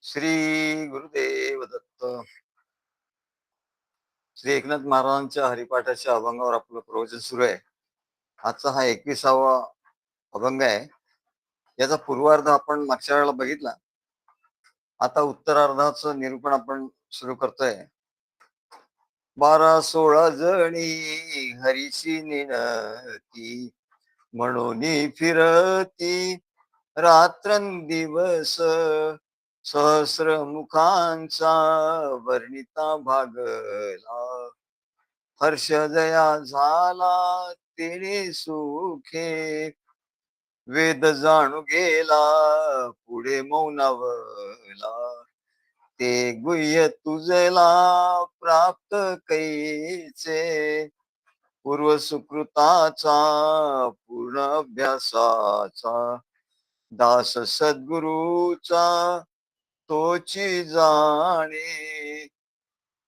श्री गुरुदेव दत्त. श्री एकनाथ महाराजांच्या हरिपाठाच्या अभंगावर आपलं प्रवचन सुरू आहे. आजचा हा 21वा अभंग आहे. याचा पूर्वार्ध आपण मागच्या वेळेला बघितला. आता उत्तरार्धाचं निरूपण आपण सुरू करतोय. 12-16 जणी हरीची निनती, म्हणून फिरती रात्रंदिवस, सहस्र मुखांचा वर्णिता भागला. हर्ष जया झाला तिने सुखे, वेद जाणू गेला पुढे मौनावला. ते गुह्य तुझला प्राप्त कैचे, पूर्व सुकृताचा पूर्ण अभ्यासाचा. दास सद्गुरूचा तोची जाणे,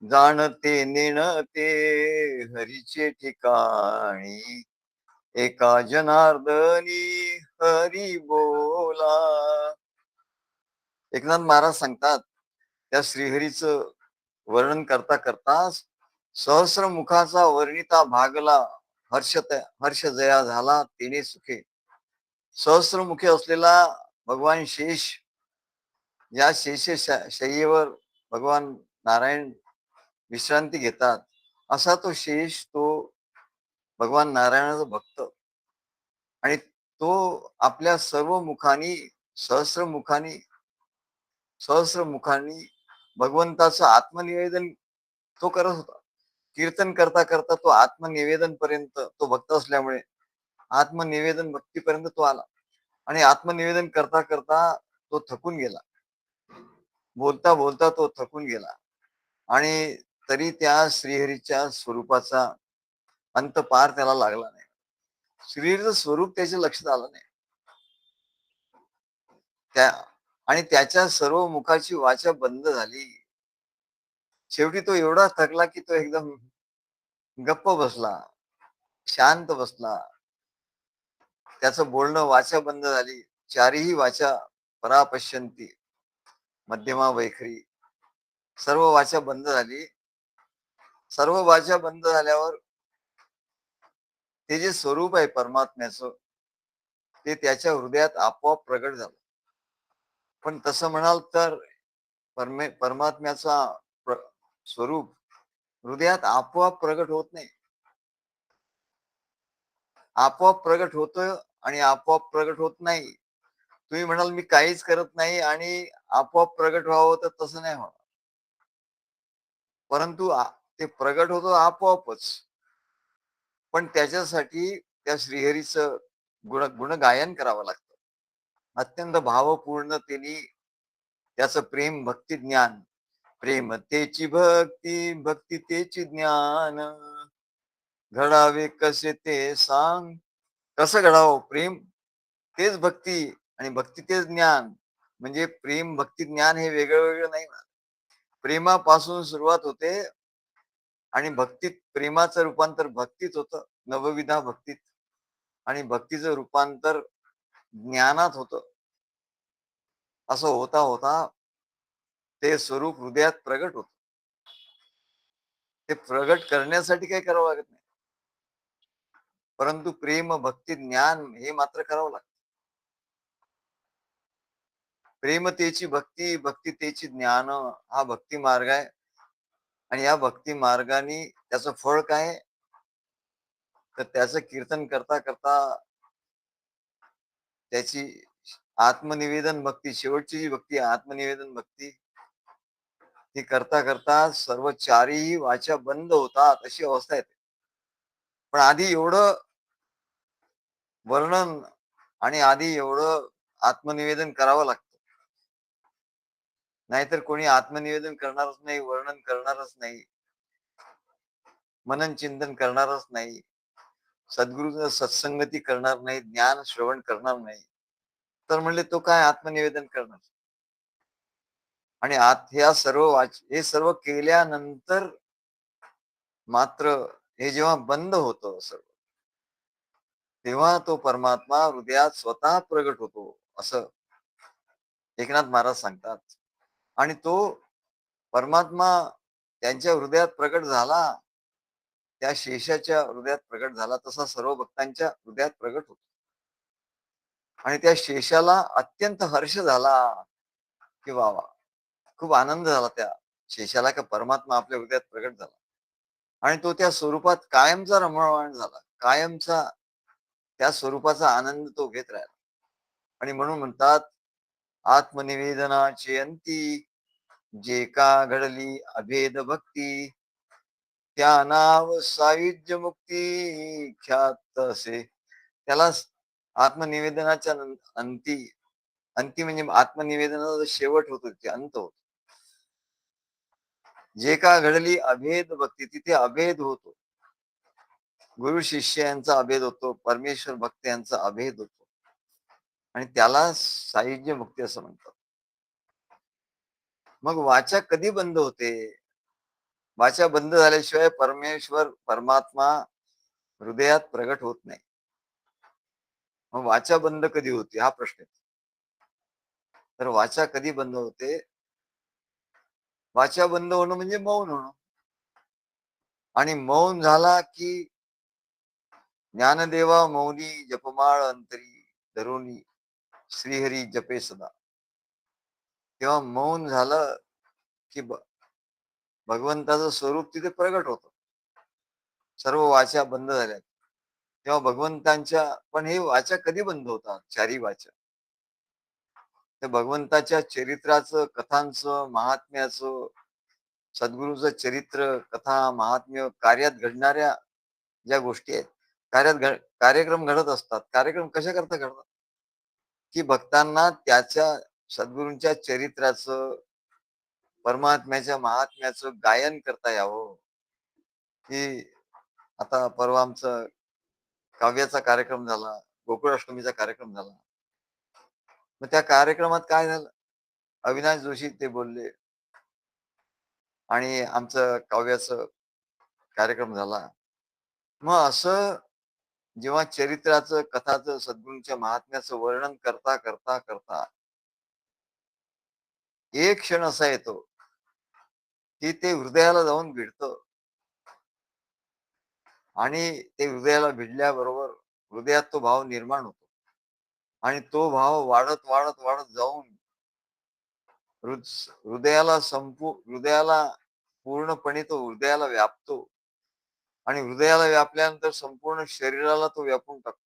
जाणते नेणते हरीचे ठिकाणी. एका जनार्दनी हरी बोला. एकनाथ महाराज सांगतात, त्या श्रीहरीचं वर्णन करता करताच सहस्र मुखाचा वर्णिता भागला. हर्ष जया झाला तिने सुखे. सहस्रमुखी असलेला भगवान शेष, या शय्येवर भगवान नारायण विश्रांती घेतात. असा तो शेष, तो भगवान नारायणाचा भक्त. आणि तो आपल्या सर्व मुखानी, सहस्र मुखानी भगवंताचं आत्मनिवेदन तो करत होता. कीर्तन करता करता तो आत्मनिवेदन पर्यंत, तो भक्त असल्यामुळे आत्मनिवेदन भक्तीपर्यंत तो आला. आणि आत्मनिवेदन करता करता तो थकून गेला. बोलता बोलता तो थकून गेला. आणि तरी त्या श्रीहरीच्या स्वरूपाचा अंत पार त्याला लागला नाही. श्रीहरीचं स्वरूप त्याच्या लक्षात आलं नाही. आणि त्याच्या सर्व मुखाची वाचा बंद झाली. शेवटी तो एवढा थकला की तो एकदम गप्प बसला, शांत बसला. त्याचं बोलणं, वाचा बंद झाली. चारही वाचा परापश्यंती, मध्यमा वैखरी, सर्व वाचा बंद झाली. सर्व वाचा बंद झाल्यावर ते जे स्वरूप आहे परमात्म्याचं, ते त्याच्या हृदयात आपोआप प्रगट झालं. पण तसं म्हणाल तर परमात्म्याचा स्वरूप हृदयात आपोआप प्रगट होत नाही. आपोआप प्रगट होतं आणि आपोआप प्रगट होत नाही. तुम्ही म्हणाल मी काहीच करत नाही आणि आपोआप प्रगट व्हावं, तर तसं नाही होणार. परंतु ते प्रगट होतं आपोआपच. पण त्याच्यासाठी त्या श्रीहरीचं गुणगायन करावं लागतं. अत्यंत भावपूर्णतेने त्याचं प्रेम, भक्ती, ज्ञान. प्रेम तेची भक्ती, भक्ती तेची ज्ञान. घडावे कसे ते सांग. कसं घडावं? प्रेम तेच भक्ती आणि भक्ती तेच ज्ञान. म्हणजे प्रेम, भक्ती, ज्ञान हे वेगळं वेगळं नाही. प्रेमापासून सुरुवात होते आणि भक्तीत, प्रेमाचं रूपांतर भक्तीत होतं, नवविधा भक्तीत. आणि भक्तीचं रूपांतर ज्ञानात होतं. असं होता होता ते स्वरूप हृदयात प्रगट होत. ते प्रगट करण्यासाठी काही करावं लागत नाही, परंतु प्रेम, भक्ती, ज्ञान हे मात्र करावं लागतं. प्रेम तेची भक्ती, भक्ती तेची ज्ञान, हा भक्ती मार्ग आहे. आणि या भक्ती मार्गाने त्याचं फळ काय? तर त्याचं कीर्तन करता करता त्याची आत्मनिवेदन भक्ती, शेवटची जी भक्ती, आत्मनिवेदन भक्ती, ती करता करता सर्व चारही वाचा बंद होतात, अशी अवस्था येते. पण आधी एवढं वर्णन आणि आधी एवढं आत्मनिवेदन करावं लागतं. नाहीतर कोणी आत्मनिवेदन करणारच नाही, वर्णन करणारच नाही, मनन चिंतन करणारच नाही, सद्गुरूचं सत्संगती करणार नाही, ज्ञान श्रवण करणार नाही. तर म्हणले तो काय आत्मनिवेदन करणार? आणि हे सर्व केल्यानंतर मात्र हे जेव्हा बंद होतं सर्व, तेव्हा तो परमात्मा हृदयात स्वतः प्रगट होतो, असं एकनाथ महाराज सांगतात. आणि तो परमात्मा त्यांच्या हृदयात प्रकट झाला, त्या शेषाच्या हृदयात प्रकट झाला, तसा सर्व भक्तांच्या हृदयात प्रकट होतो. आणि त्या शेषाला अत्यंत हर्ष झाला, की वा वा, खूप आनंद झाला त्या शेषाला, की परमात्मा आपल्या हृदयात प्रकट झाला. आणि तो त्या स्वरूपात कायमचा रममाण झाला, कायमचा त्या स्वरूपाचा आनंद तो घेत राहिला. आणि म्हणून म्हणतात, आत्मनिवेदनाची अंती जे का घडली अभेद भक्ती, त्या नाव सायुज्य मुक्ती ख्यात असे. त्याला आत्मनिवेदनाच्या अंती, अंती म्हणजे आत्मनिवेदनाचा शेवट होतो, ते अंत होतो. जे का घडली अभेद भक्ती, तिथे अभेद होतो. गुरु शिष्य यांचा अभेद होतो, परमेश्वर भक्त यांचा अभेद होतो, आणि त्याला सायुज्य मुक्ती असं म्हणतात. मग वाचा कधी बंद होते? वाचा बंद झाल्याशिवाय परमेश्वर परमात्मा हृदयात प्रगट होत नाही. मग वाचा बंद कधी होते हा प्रश्न आहे. तर वाचा कधी बंद होते? वाचा बंद होणं म्हणजे मौन होणं. आणि मौन झाला की ज्ञानदेवा मौनी जपमाळ अंतरी धरुणी श्रीहरी जपे सदा. तेव्हा मौन झालं की भगवंताचं स्वरूप तिथे प्रगट होतं. सर्व वाचा बंद झाल्या तेव्हा भगवंतांच्या, पण हे वाचा कधी बंद होतात? चारी वाचा. तर भगवंताच्या चरित्राचं, कथांचं, महात्म्याचं, सद्गुरूचं चरित्र, कथा, महात्म्य, कार्यात घडणाऱ्या ज्या गोष्टी आहेत, कार्यक्रम घडत असतात. कार्यक्रम कशा करता घडतात? की भक्तांना त्याच्या सद्गुरूंच्या चरित्राचं, परमात्म्याच्या महात्म्याचं गायन करता यावं. की आता परवा आमचा काव्याचा कार्यक्रम झाला, गोकुळाष्टमीचा कार्यक्रम झाला. मग त्या कार्यक्रमात काय झालं? अविनाश जोशी ते बोलले आणि आमचं काव्याचं कार्यक्रम झाला. मग असं जेव्हा चरित्राचं, कथाचं, सद्गुरूंच्या महात्म्याचं वर्णन करता करता करता एक क्षण असा येतो की ते हृदयाला जाऊन भिडतं. आणि ते हृदयाला भिडल्याबरोबर हृदयात तो भाव निर्माण होतो. आणि तो भाव वाढत वाढत वाढत जाऊन हृदयाला पूर्णपणे तो हृदयाला व्यापतो. आणि हृदयाला व्यापल्यानंतर संपूर्ण शरीराला तो व्यापून टाकतो.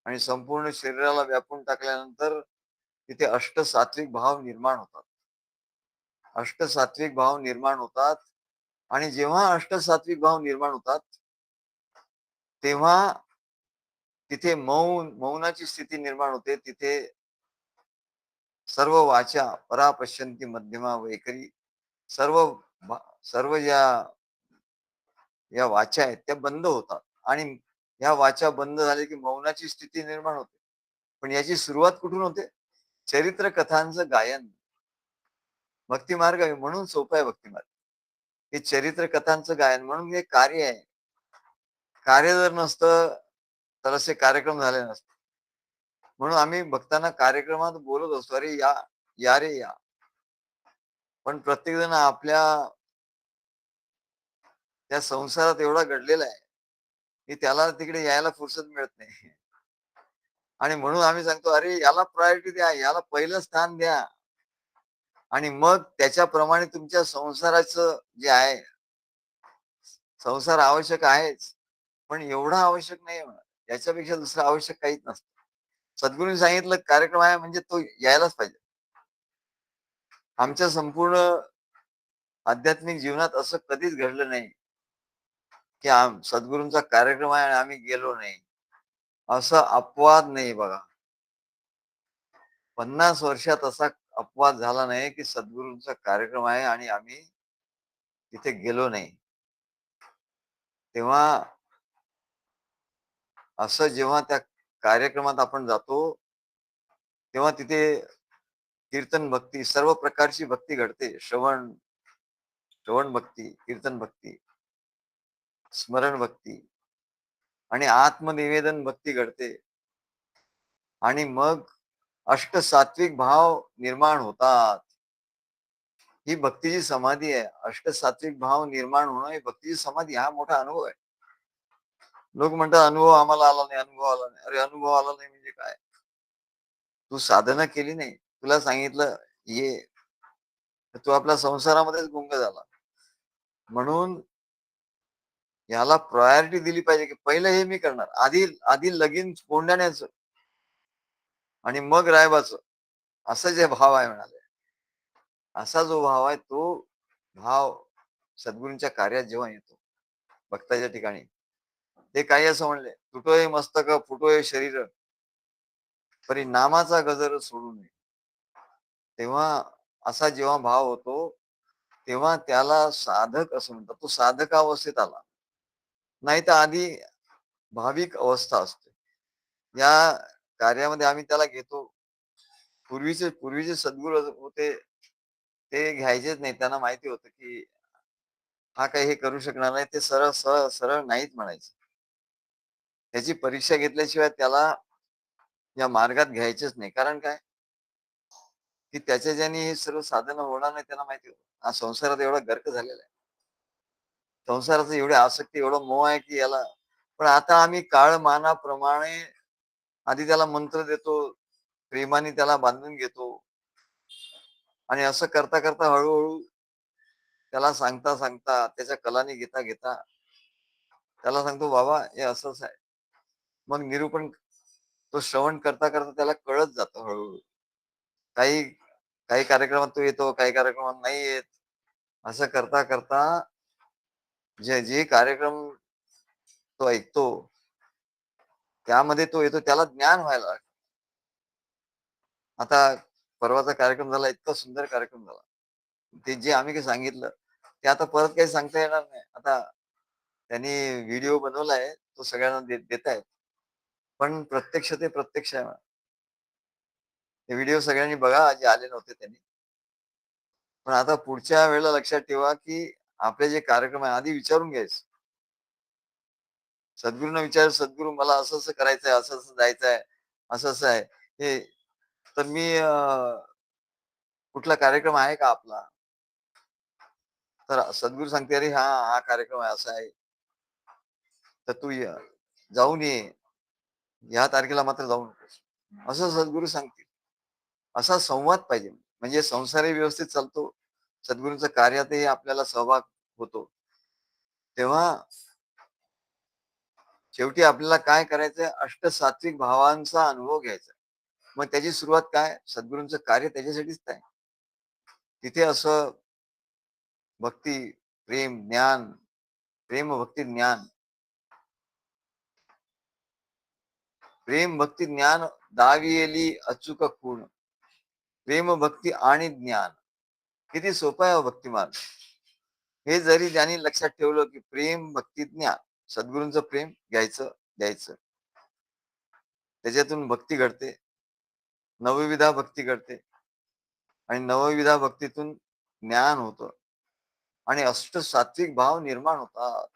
आणि संपूर्ण शरीराला व्यापून टाकल्यानंतर तिथे अष्टसात्विक भाव निर्माण होतात. अष्टसात्विक भाव निर्माण होतात. आणि जेव्हा अष्टसात्विक भाव निर्माण होतात, तेव्हा तिथे मौनाची स्थिती निर्माण होते. तिथे सर्व वाचा परा पश्यंती मध्यमा वैखरी, सर्व सर्व ज्या या वाचा आहेत त्या बंद होतात. आणि या वाचा बंद झाले की मौनाची स्थिती निर्माण होते. पण याची सुरुवात कुठून होते? चरित्र कथांचं गायन. भक्ती मार्ग आहे म्हणून सोपं आहे भक्ती मार्ग. हे चरित्र कथांचं गायन म्हणून हे कार्य आहे. कार्य जर नसतं तर असे कार्यक्रम झाले नसते. म्हणून आम्ही भक्तांना कार्यक्रमात बोलत असतो, अरे या, या रे या. पण प्रत्येक जण आपल्या त्या संसारात एवढा घडलेला आहे की त्याला तिकडे यायला फुरसत मिळत नाही. आणि म्हणून आम्ही सांगतो, अरे याला प्रायोरिटी द्या, याला पहिलं स्थान द्या. आणि मग त्याच्याप्रमाणे तुमच्या संसाराचं जे आहे, संसार आवश्यक आहेच, पण एवढा आवश्यक नाही म्हणा. याच्यापेक्षा दुसरं आवश्यक काहीच नसतं. सद्गुरूंनी सांगितलं कार्यक्रम आहे म्हणजे तो यायलाच पाहिजे. आमच्या संपूर्ण आध्यात्मिक जीवनात असं कधीच घडलं नाही की सद्गुरूंचा कार्यक्रम आहे आणि आम्ही गेलो नाही. असा अपवाद नाही बघा. 50 वर्षात असा अपवाद झाला नाही की सद्गुरूंचा कार्यक्रम आहे आणि आम्ही तिथे गेलो नाही. तेव्हा असं जेव्हा त्या कार्यक्रमात आपण जातो, तेव्हा तिथे कीर्तन भक्ती, सर्व प्रकारची भक्ती घडते. श्रवण भक्ती, कीर्तन भक्ती, स्मरण भक्ती आणि आत्मनिवेदन भक्ती घडते. आणि मग अष्टसात्विक भाव निर्माण होतात. ही भक्तीची समाधी आहे. अष्टसात्विक भाव निर्माण होणं ही भक्तीची समाधी, हा मोठा अनुभव आहे. लोक म्हणतात अनुभव आम्हाला आला नाही, अनुभव आला नाही. अरे अनुभव आला नाही म्हणजे काय? तू साधना केली नाही. तुला सांगितलं ये, तर तू आपल्या संसारामध्येच गुंग झाला. म्हणून याला प्रायोरिटी दिली पाहिजे, की पहिलं हे मी करणार. आधी आधी लगीन कोंढाण्याचं आणि मग रायबाचं, असं जे भाव आहे म्हणाले. असा जो भाव आहे तो भाव सद्गुरूंच्या कार्यात जेव्हा येतो भक्ताच्या ठिकाणी, ते काही असं म्हणले, तुटोय मस्तक फुटोय शरीर, परी नामाचा गजर सोडू नये. तेव्हा असा जेव्हा भाव होतो, तेव्हा त्याला साधक असं म्हणतात. तो साधकावस्थेत आला. नाही तर आधी भाविक अवस्था असते. या कार्यामध्ये आम्ही त्याला घेतो. पूर्वीचे सद्गुरू होते, ते घ्यायचेच नाही. त्यांना माहिती होतं, की हा काही हे करू शकणार नाही. ते सरळ सरळ सरळ नाहीच म्हणायचे. त्याची परीक्षा घेतल्याशिवाय त्याला या मार्गात घ्यायचेच नाही. कारण काय? की त्याच्या ज्याने हे सर्व साधनं होणार नाही त्यांना माहिती होतं. हा संसारात एवढा गर्क झालेला आहे. संसाराचं एवढी आसक्ती, एवढं मोह आहे की याला, पण आता आम्ही काळमानाप्रमाणे आधी त्याला मंत्र देतो, प्रेमाने त्याला बांधून घेतो आणि असं करता करता हळूहळू त्याला सांगता सांगता त्याच्या कलानी घेता घेता त्याला सांगतो बाबा हे असंच आहे. मग निरूपण, तो श्रवण करता करता त्याला कळत जातं हळूहळू. काही काही कार्यक्रमात तो येतो, काही कार्यक्रमात नाही येत. असं करता करता जे जे कार्यक्रम तो ऐकतो, त्यामध्ये तो येतो, त्याला ज्ञान व्हायला लागतं. आता परवाचा कार्यक्रम झाला, इतका सुंदर कार्यक्रम झाला. ते जे आम्ही काही सांगितलं, ते आता परत काही सांगता येणार नाही. आता त्यांनी व्हिडिओ बनवलाय, तो सगळ्यांना देतायत. पण प्रत्यक्ष ते प्रत्यक्ष आहे. ते व्हिडिओ सगळ्यांनी बघा, जे आले नव्हते त्यांनी. पण आता पुढच्या वेळेला लक्षात ठेवा, की आपले जे कार्यक्रम आहे आधी विचारून घ्यायचं. सद्गुरूंना विचार, सद्गुरू मला असं-असं करायचंय, असं-असं जायचंय, असं-असं आहे. हे तर मी कुठला कार्यक्रम आहे का आपला? तर सद्गुरू सांगते, "अरे हां, हा कार्यक्रम आहे, असा आहे. तर तू जाऊन ये. ह्या तारखेला मात्र जाऊ नकोस." असं सद्गुरू सांगतील. असा संवाद पाहिजे. म्हणजे संसारही व्यवस्थित चालतो. सद्गुरूंच्या कार्यातही आपल्याला सहभाग होतो. तेव्हा शेवटी आपल्याला काय करायचंय? अष्टसात्विक भावांचा अनुभव घ्यायचा. मग त्याची सुरुवात काय? सद्गुरूंचं कार्य त्याच्यासाठीच आहे. तिथे असं भक्ती, प्रेम, ज्ञान, प्रेम, भक्ती, ज्ञान, प्रेम, भक्ती, ज्ञान दावियेली अचूक खूण. प्रेम, भक्ती आणि ज्ञान. किती सोपा आहे भक्ती मार्ग. हे जरी ज्यांनी लक्षात ठेवलं, की प्रेम, भक्ती, ज्ञान, सद्गुरूंचं प्रेम घ्यायचं, द्यायचं. त्याच्यातून भक्ती घडते, नवविधा भक्ती घडते आणि नवविधा भक्तीतून ज्ञान होतं आणि अष्टसात्विक भाव निर्माण होतात.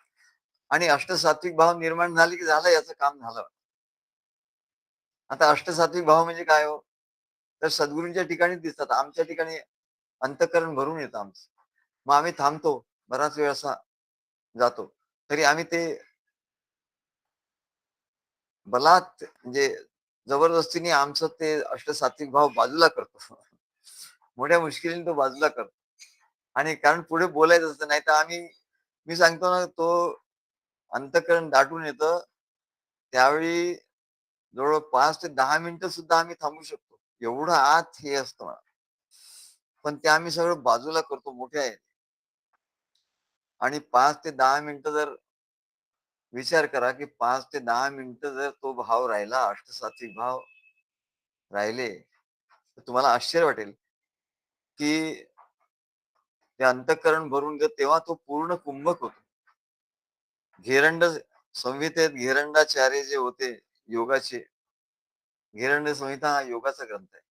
आणि अष्टसात्विक भाव निर्माण झाले की झालं, याचं काम झालं. आता अष्टसात्विक भाव म्हणजे काय हो? तर सद्गुरूंच्या ठिकाणी दिसतात. आमच्या ठिकाणी अंतःकरण भरून येतं आमचं. मग आम्ही थांबतो. बराच वेळ असा जातो. तरी आम्ही ते बलात् म्हणजे जबरदस्तीने आमचं ते अष्टसात्विक भाव बाजूला करतो. मोठ्या मुश्किलीने तो बाजूला करतो. आणि कारण पुढे बोलायचं असतं. नाहीतर मी सांगतो ना, तो अंतःकरण दाटून येतं. त्यावेळी जवळ 5 ते 10 मिनिटं सुद्धा आम्ही थांबू शकतो. एवढं आत हे असतं मला. पण ते आम्ही सगळं बाजूला करतो मोठ्या आहे. आणि 5 ते 10 मिनिटं जर विचार करा, की 5 ते 10 मिनिटं जर तो भाव राहिला, अष्टसात्विक भाव राहिले, तर तुम्हाला आश्चर्य वाटेल, की ते अंतःकरण भरून जर तेव्हा तो पूर्ण कुंभक होतो. घेरंड संहितेत घेरंडाचार्य जे होते योगाचे, घेरंड संहिता हा योगाचा ग्रंथ आहे.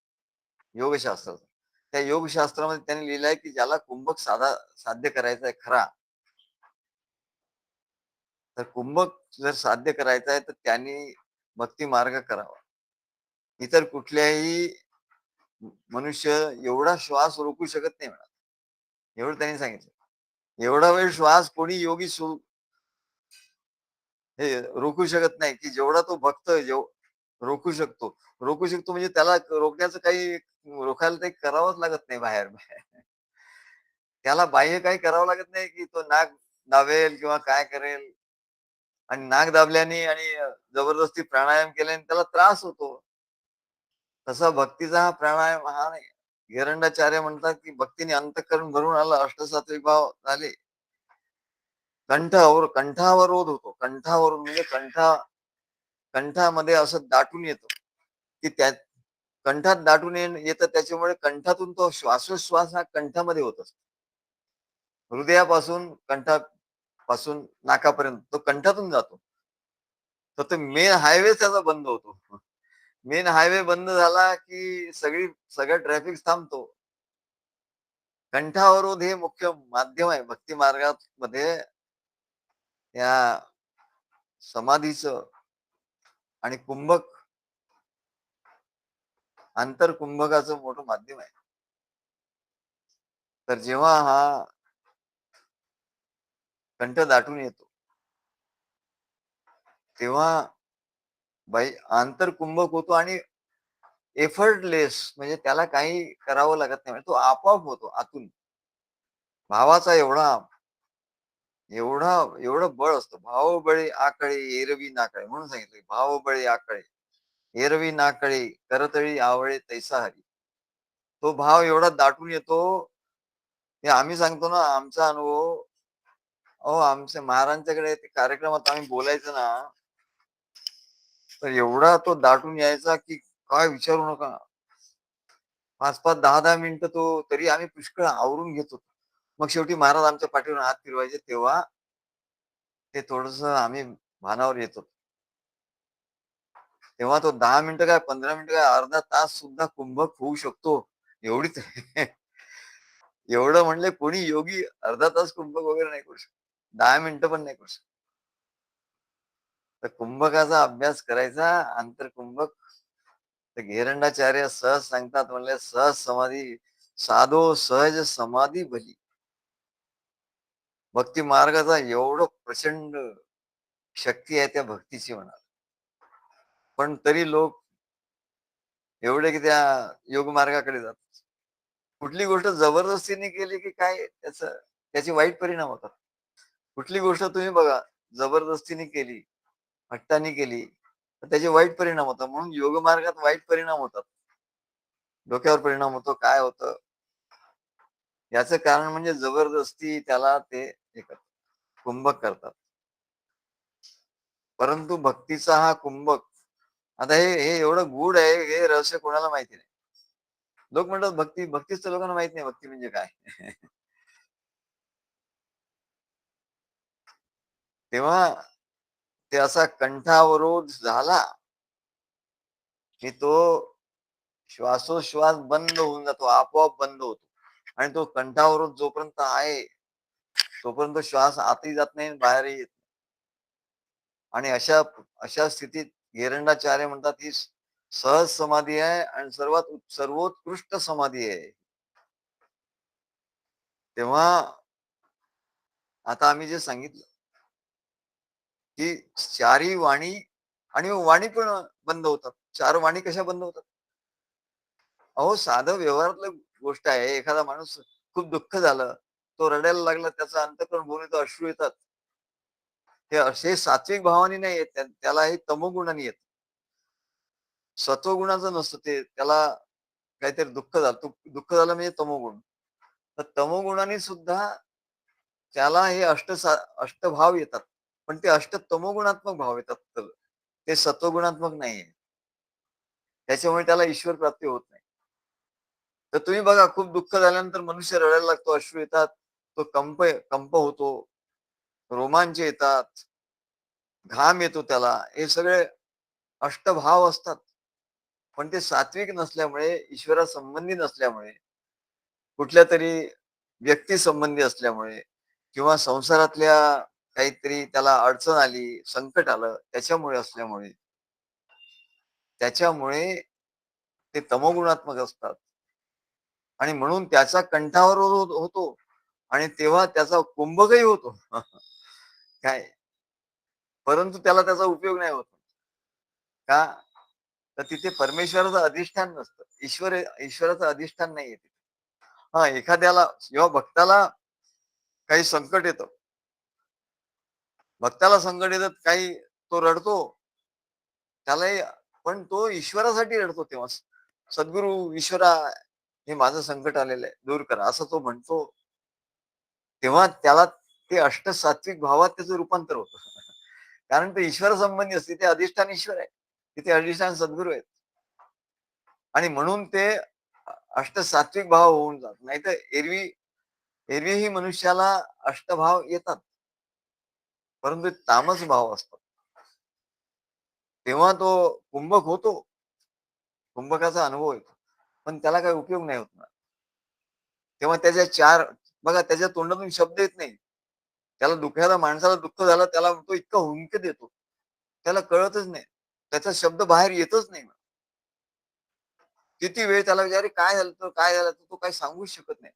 योगशास्त्राचा. त्या योगशास्त्रामध्ये त्यांनी लिहिलंय, की ज्याला कुंभक साध्य करायचा आहे खरा, तर कुंभक जर साध्य करायचा आहे, तर त्यांनी भक्ती मार्ग करावा. इतर कुठल्याही मनुष्य एवढा श्वास रोखू शकत नाही म्हणा. एवढं त्यांनी सांगितलं. एवढा वेळ श्वास कोणी योगी हे रोखू शकत नाही, की जेवढा तो भक्त रोखू शकतो. रोखू शकतो म्हणजे त्याला रोखण्याचं काही रोखायला काही करावंच लागत नाही बाहेर. त्याला बाह्य काही करावं लागत नाही, की तो नाक दाबेल किंवा काय करेल आणि नाक दाबल्याने आणि जबरदस्ती प्राणायाम केल्याने त्याला त्रास होतो. तसा भक्तीचा हा प्राणायाम हा नाही. गिरंडाचार्य म्हणतात, की भक्तीने अंतःकरण भरून आलं, अष्टसात्विक भाव झाले. कंठावरोध होतो. कंठावरून म्हणजे कंठामध्ये असं दाटून येतो, की त्या कंठात दाटून येतं त्याच्यामुळे कंठातून तो श्वासोश्वास हा कंठामध्ये होत असतो. हृदयापासून कंठापासून नाकापर्यंत तो कंठातून जातो. तर तो मेन हायवे त्याचा बंद होतो. मेन हायवे बंद झाला, की सगळं ट्रॅफिक थांबतो. कंठावरोध हे मुख्य माध्यम आहे भक्ती मार्गामध्ये या समाधीचं आणि आंतरकुंभकाचं मोठं माध्यम आहे. तर जेव्हा हा कंठ दाटून येतो, तेव्हा आंतरकुंभक होतो आणि एफर्टलेस म्हणजे त्याला काही करावं लागत नाही. म्हणजे तो आपोआप होतो आतून. भावाचा एवढा एवढं बळ असतं. भावबळी आकळे एरवी नाकळे म्हणून सांगितलं. भावबळी आकळे एरवी नाकळे करतळी आवळे तैसा हरी. तो भाव एवढा दाटून येतो, हे आम्ही सांगतो ना आमचा अनुभव. अहो, आमच्या महाराजांच्याकडे ते कार्यक्रमात आम्ही बोलायचं ना, तर एवढा तो दाटून यायचा, की काय विचारू नका. 5-5, 10-10 मिनिटं तो तरी आम्ही पुष्कळ आवरून घेत होतो. मग शेवटी महाराज आमच्या पाठीवरून हात फिरवायचे, तेव्हा ते थोडंसं आम्ही भानावर येत होतो. तेव्हा तो 10 मिनिटं काय, 15 मिनिटं काय, अर्धा तास सुद्धा कुंभक होऊ शकतो. एवढीच एवढं म्हणले कोणी योगी अर्धा तास कुंभक वगैरे नाही करू शकत. 10 मिनिटं पण नाही करू शकत. तर कुंभकाचा अभ्यास करायचा, आंतरकुंभक. तर घेरंडाचार्य सहज सांगतात म्हणले, सहज समाधी साधो सहज समाधी भली. भक्ती मार्गाचा एवढं प्रचंड शक्ती आहे त्या भक्तीची म्हणा. पण तरी लोक एवढे की त्या योग मार्गाकडे जातात. कुठली गोष्ट जबरदस्तीने केली की काय त्याचे वाईट परिणाम होतात. कुठली गोष्ट तुम्ही बघा, जबरदस्तीने केली, हट्टाने केली, तर त्याचे वाईट परिणाम होतात. म्हणून योग मार्गात वाईट परिणाम होतात. डोक्यावर परिणाम होतो, काय होतं? याचं कारण म्हणजे जबरदस्ती त्याला ते हे करतात, कुंभक करतात. परंतु भक्तीचा हा कुंभक, आता हे एवढं गूढ आहे, हे रहस्य कोणाला माहिती नाही. लोक म्हणतात भक्तीच तर लोकांना माहित नाही भक्ती म्हणजे काय. तेव्हा ते असा कंठावरोध झाला, की तो श्वासोश्वास बंद होऊन जातो, आपोआप बंद होतो. आणि तो कंठावरोध जोपर्यंत आहे, तोपर्यंत श्वास आतही जात नाही, बाहेरही येत नाही. आणि अशा स्थितीत गेरंडाचार्य म्हणतात, ही सहज समाधी आहे आणि सर्वोत्कृष्ट समाधी आहे. तेव्हा आता आम्ही जे सांगितलं, की चारी वाणी आणि वाणी पण बंद होतात. चार वाणी कशा बंद होतात? अहो, साधं व्यवहारातलं गोष्ट आहे. एखादा माणूस खूप दुःख झालं, तो रडायला लागला, त्याचं अंतःकरण भरून येतं, अश्रू येतात. हे असे सात्विक भावाने नाही येत, त्याला हे तमोगुणाने येत. सत्वगुणाचं नसतं ते. त्याला काहीतरी दुःख झालं म्हणजे तमोगुण. तर तमोगुणाने सुद्धा त्याला हे अष्टभाव येतात. पण ते तमोगुणात्मक भाव येतात. ते सत्वगुणात्मक नाहीये. त्याच्यामुळे त्याला ईश्वर प्राप्ती होत नाही. तर तुम्ही बघा, खूप दुःख झाल्यानंतर मनुष्य रडायला लागतो, अश्रू येतात, तो कंप होतो, रोमांच येतात, घाम येतो त्याला. हे सगळे अष्टभाव असतात. पण ते सात्विक नसल्यामुळे, ईश्वरासंबंधी नसल्यामुळे, कुठल्या तरी व्यक्ती संबंधी असल्यामुळे किंवा संसारातल्या काहीतरी त्याला अडचण आली, संकट आलं, त्याच्यामुळे ते तमोगुणात्मक असतात आणि म्हणून त्याचा कंठावर होतो. आणि तेव्हा त्याचा कुंभकही होतो. काय? परंतु त्याला त्याचा उपयोग नाही होत. का? तर तिथे परमेश्वराचं अधिष्ठान नसतं. ईश्वराचं अधिष्ठान नाहीये तिथे. हां, एखाद्याला जेव्हा काही संकट येतं, भक्ताला संकट येतं, काही तो रडतो, त्यालाही पण तो ईश्वरासाठी रडतो तेव्हा. सद्गुरू ईश्वरा, हे माझं संकट आलेलं आहे, दूर करा, असं तो म्हणतो. तेव्हा त्याला ते अष्टसात्विक भावात त्याचं रूपांतर होतं. कारण ते ईश्वर संबंधी असते. ते अधिष्ठान ईश्वर आहे. तिथे अधिष्ठान सद्गुरू आहेत. आणि म्हणून ते अष्टसात्विक भाव होऊन जात. नाहीतर एरवीही मनुष्याला अष्टभाव येतात. परंतु तामस भाव असतात. तेव्हा तो कुंभक होतो. कुंभकाचा अनुभव येतो. पण त्याला काही उपयोग नाही होत ना. तेव्हा बघा त्याच्या तोंडातून शब्द येत नाही. त्याला एखाद्या माणसाला दुःख झालं, त्याला तो इतका हुंदके देतो. त्याला कळतच नाही. त्याचा शब्द बाहेर येतच नाही. किती वेळ त्याला विचार काय झालं तर काय झालं तर तो काही सांगूच शकत नाही.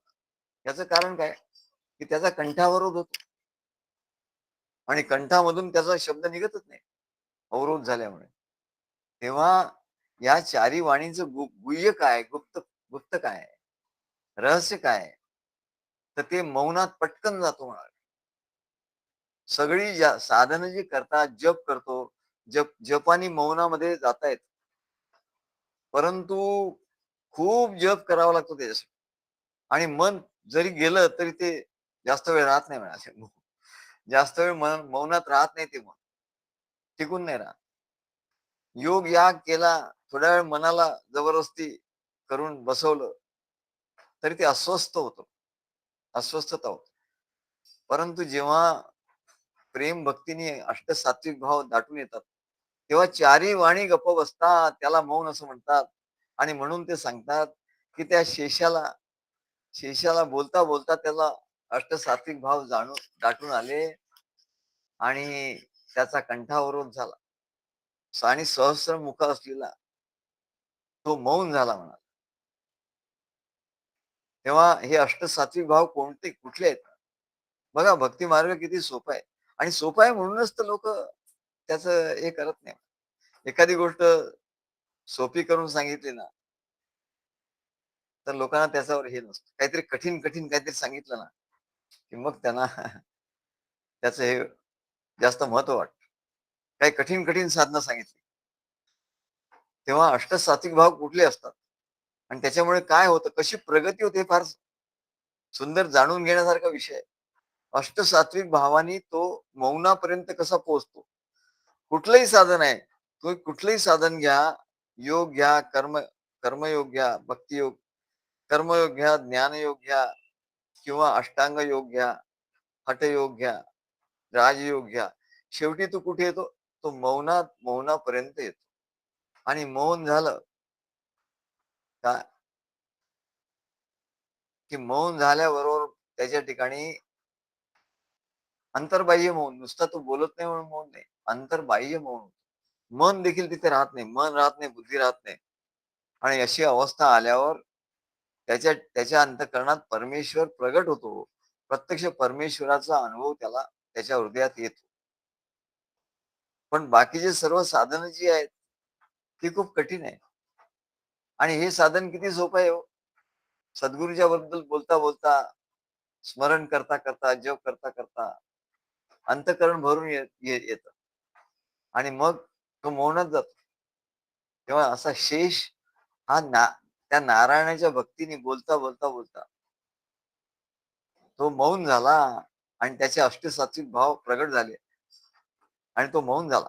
याचं कारण काय? की त्याचा कंठावरोध होतो आणि कंठामधून त्याचा शब्द निघतच नाही, अवरोध झाल्यामुळे. तेव्हा या चारी वाणीचं गुह्य काय, गुप्त काय आहे? रहस्य काय आहे? तर ते मौनात पटकन जातो म्हणाले. साधनं जी करतात, जप करतो, जपानी मौनामध्ये जाता येतं. परंतु खूप जप करावा लागतो त्याच्यासाठी. आणि मन जरी गेलं तरी ते जास्त वेळ राहत नाही म्हणा. जास्त वेळ मौनात राहत नाही ते मन. टिकून नाही राहत. योग याग केला, थोड्या वेळ मनाला जबरदस्ती करून बसवलं, तरी ते अस्वस्थ होतं. अस्वस्थता होते. परंतु जेव्हा प्रेम भक्तीने अष्टसात्विक भाव दाटून येतात, तेव्हा चारी वाणी गप्प बसतात. त्याला मौन असं म्हणतात. आणि म्हणून ते सांगतात, की त्या शेषाला बोलता बोलता त्याला अष्टसात्विक भाव दाटून आले आणि त्याचा कंठावरोध झाला. आणि सहस्र मुख असलेला तो मौन झाला म्हणा. तेव्हा हे अष्टसात्विक भाव कुठले आहेत? बघा भक्ती मार्ग किती सोपा आहे. आणि सोपा आहे म्हणूनच तर लोक त्याचं हे करत नाही. एखादी गोष्ट सोपी करून सांगितली ना, तर लोकांना त्याच्यावर हे नसतं. काहीतरी कठीण कठीण काहीतरी सांगितलं ना, की मग त्यांना त्याचं हे जास्त महत्व वाटतं. काही कठीण कठीण साधनं सांगितली, तेव्हा अष्टसात्विक भाव कुठले असतात आणि त्याच्यामुळे काय होतं, कशी प्रगती होते, फार सुंदर जाणून घेण्यासारखा विषय आहे. अष्टसात्विक भावानी तो मौनापर्यंत कसा पोहोचतो. कुठलंही साधन आहे, तुम्ही कुठलंही साधन घ्या, योग घ्या, कर्मयोग घ्या, भक्तियोग, कर्मयोग घ्या, ज्ञानयोग घ्या किंवा अष्टांग योग घ्या, हठयोग घ्या, राजयोग घ्या. शेवटी तो कुठे येतो? तो मौनापर्यंत येतो. आणि मौन झालं का, की मौन झाल्याबरोबर त्याच्या ठिकाणी अंतर्बाह्य मौन, नुसता तो बोलत नाही म्हणून मौन नाही, अंतर्बाह्य मौन. मन देखील तिथे राहत नाही, मन राहत नाही, बुद्धी राहत नाही. आणि अशी अवस्था आल्यावर त्याच्या अंतःकरणात परमेश्वर प्रगट होतो. प्रत्यक्ष परमेश्वराचा अनुभव त्याला त्याच्या हृदयात येतो. पण बाकीचे सर्व साधनं जी आहेत, ती खूप कठीण आहे. आणि हे साधन किती सोपं आहे हो. सद्गुरूच्या बद्दल बोलता बोलता, स्मरण करता करता, जप करता करता अंतःकरण भरून येतं. आणि मग तो मौनात जातो. तेव्हा असा शेष हा त्या नारायणाच्या भक्तीने बोलता बोलता बोलता तो मौन झाला आणि त्याचे अष्टसात्विक भाव प्रगट झाले आणि तो मौन झाला.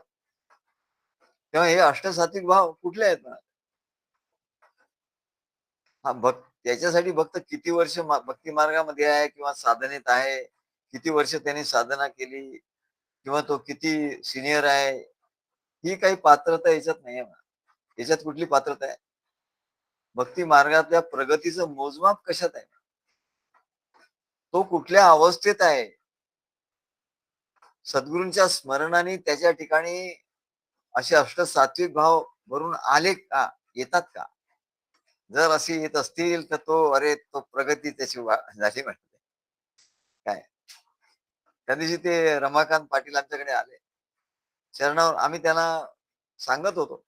तेव्हा हे अष्टसात्विक भाव कुठले आहेत ना? हा त्याच्यासाठी भक्त किती वर्ष भक्ती मार्गामध्ये आहे किंवा साधनेत आहे, किती वर्ष त्याने साधना केली किंवा तो किती सिनियर आहे, ही काही पात्रता याच्यात नाहीये म्हणा. याच्यात कुठली पात्रता आहे? भक्ती मार्गातल्या प्रगतीचं मोजमाप कशात आहे? तो कुठल्या अवस्थेत आहे? सद्गुरूंच्या स्मरणाने त्याच्या ठिकाणी असे अष्टसात्विक भाव भरून आले का? येतात का? जर असे येत असतील तर तो प्रगती त्याची झाली म्हणते. त्या दिवशी ते रमाकांत पाटील आमच्याकडे आले. चरणावर आम्ही त्यांना सांगत होतो.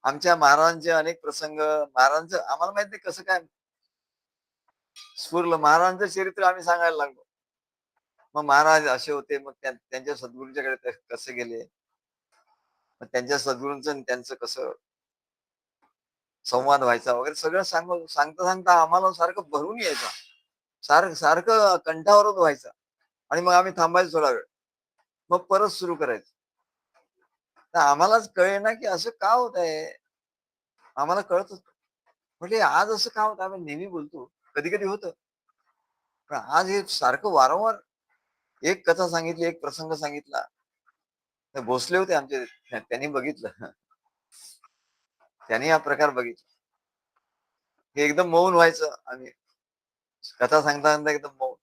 आमच्या महाराजांचे अनेक प्रसंग, महाराजांचं आम्हाला माहित नाही कसं काय स्फुरलं. महाराजांचं चरित्र आम्ही सांगायला लागलो. मग महाराज असे होते, मग त्यांच्या सद्गुरूंच्याकडे कसे गेले, मग त्यांच्या सद्गुरूंचं आणि त्यांचं कसं संवाद व्हायचा वगैरे सगळं सांगता सांगता आम्हाला सारखं भरून यायचं. सारखं सारखं कंठावरच व्हायचं. आणि मग आम्ही थांबायचो थोडा वेळ. मग परत सुरू करायचं. तर आम्हालाच कळेना की असं का होत आहे? आम्हाला कळतच नाही. म्हटले आज असं का होतं? आम्ही नेहमी बोलतो. कधी-कधी होतं. पण आज हे सारखं वारंवार एक कथा सांगितली, एक प्रसंग सांगितला. तर भोसले होते आमचे. त्यांनी बघितलं. त्यांनी हा प्रकार बघितला. हे एकदम मौन व्हायचं आणि कथा सांगता सांगता एकदम मौन.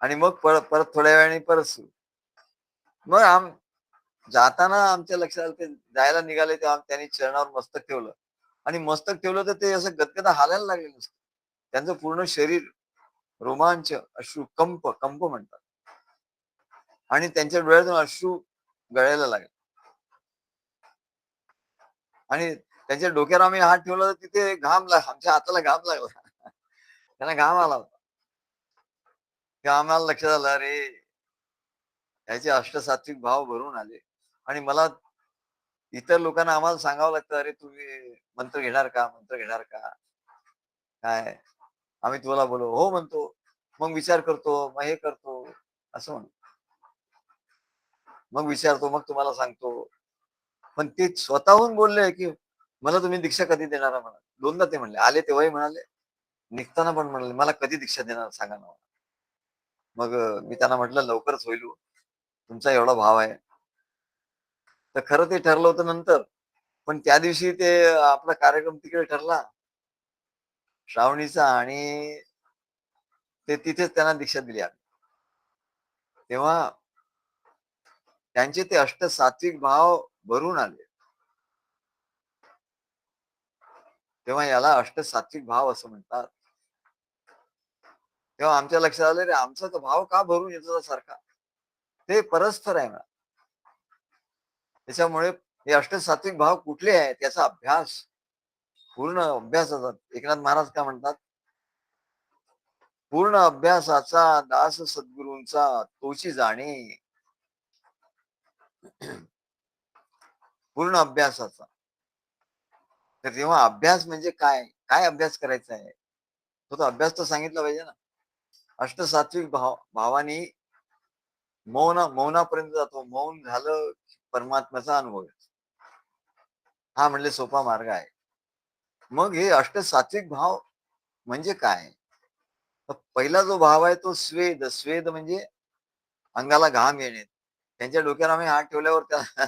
आणि मग परत परत थोड्या वेळाने परत सुरू. मग जाताना आमच्या लक्षात आलं ते जायला निघाले तेव्हा त्यांनी चरणावर मस्तक ठेवलं. आणि मस्तक ठेवलं तर ते असं गदगदा हालायला लागले नुसतं. त्यांचं पूर्ण शरीर रोमांच, अश्रू, कंप म्हणतात. आणि त्यांच्या डोळ्यातून अश्रू गळायला लागले. आणि त्यांच्या डोक्यावर आम्ही हात ठेवला तर तिथे आमच्या हाताला घाम लागला. त्यांना घाम आला होता. तेव्हा आम्हाला लक्षात आलं, अरे ह्याचे अष्टसात्विक भाव भरून आले. आणि मला इतर लोकांना आम्हाला सांगावं लागतं, "अरे तुम्ही मंत्र घेणार का? मंत्र घेणार का? काय? आम्ही तुम्हाला बोलवू." "हो" म्हणतो. मग विचार करतो, मग हे करतो, असं म्हणतो. मग विचारतो, मग तुम्हाला सांगतो. पण ते स्वतःहून बोलले, की "मला तुम्ही दीक्षा कधी देणार आम्हाला?" दोनदा ते म्हणले. आले तेव्हाही म्हणाले, निघताना पण म्हणाले, "मला कधी दीक्षा देणार सांगा ना मला." मग मी त्यांना म्हटलं, "लवकरच होईल हो. तुमचा एवढा भाव आहे." तर खरं ते ठरलं होतं नंतर. पण त्या दिवशी ते आपला कार्यक्रम तिकडे ठरला श्रावणीचा आणि ते तिथेच त्यांना दीक्षा दिली आम्ही. तेव्हा त्यांचे ते अष्टसात्विक भाव भरून आले. तेव्हा याला अष्टसात्विक भाव असं म्हणतात. तेव्हा आमच्या लक्षात आलं, रे आमचा तो भाव का भरून येतो सारखा? ते परस्पर आहे ना. त्याच्यामुळे हे अष्टसात्विक भाव कुठले आहेत याचा अभ्यास, पूर्ण अभ्यासाचा एकनाथ महाराज काय म्हणतात? पूर्ण अभ्यासाचा दास सद्गुरूंचा तोची जाणे. पूर्ण अभ्यासाचा. तर तेव्हा अभ्यास म्हणजे काय? काय अभ्यास करायचा आहे? तो अभ्यास तर सांगितला पाहिजे ना. अष्टसात्विक भावानी मौनापर्यंत जातो. मौन झालं परमात्म्याचा अनुभव आहे. हा म्हणले सोपा मार्ग आहे. मग हे अष्टसात्विक भाव म्हणजे काय? तर पहिला जो भाव आहे तो स्वेद. स्वेद म्हणजे अंगाला घाम येणे. त्यांच्या डोक्यावर आम्ही हात ठेवल्यावर त्या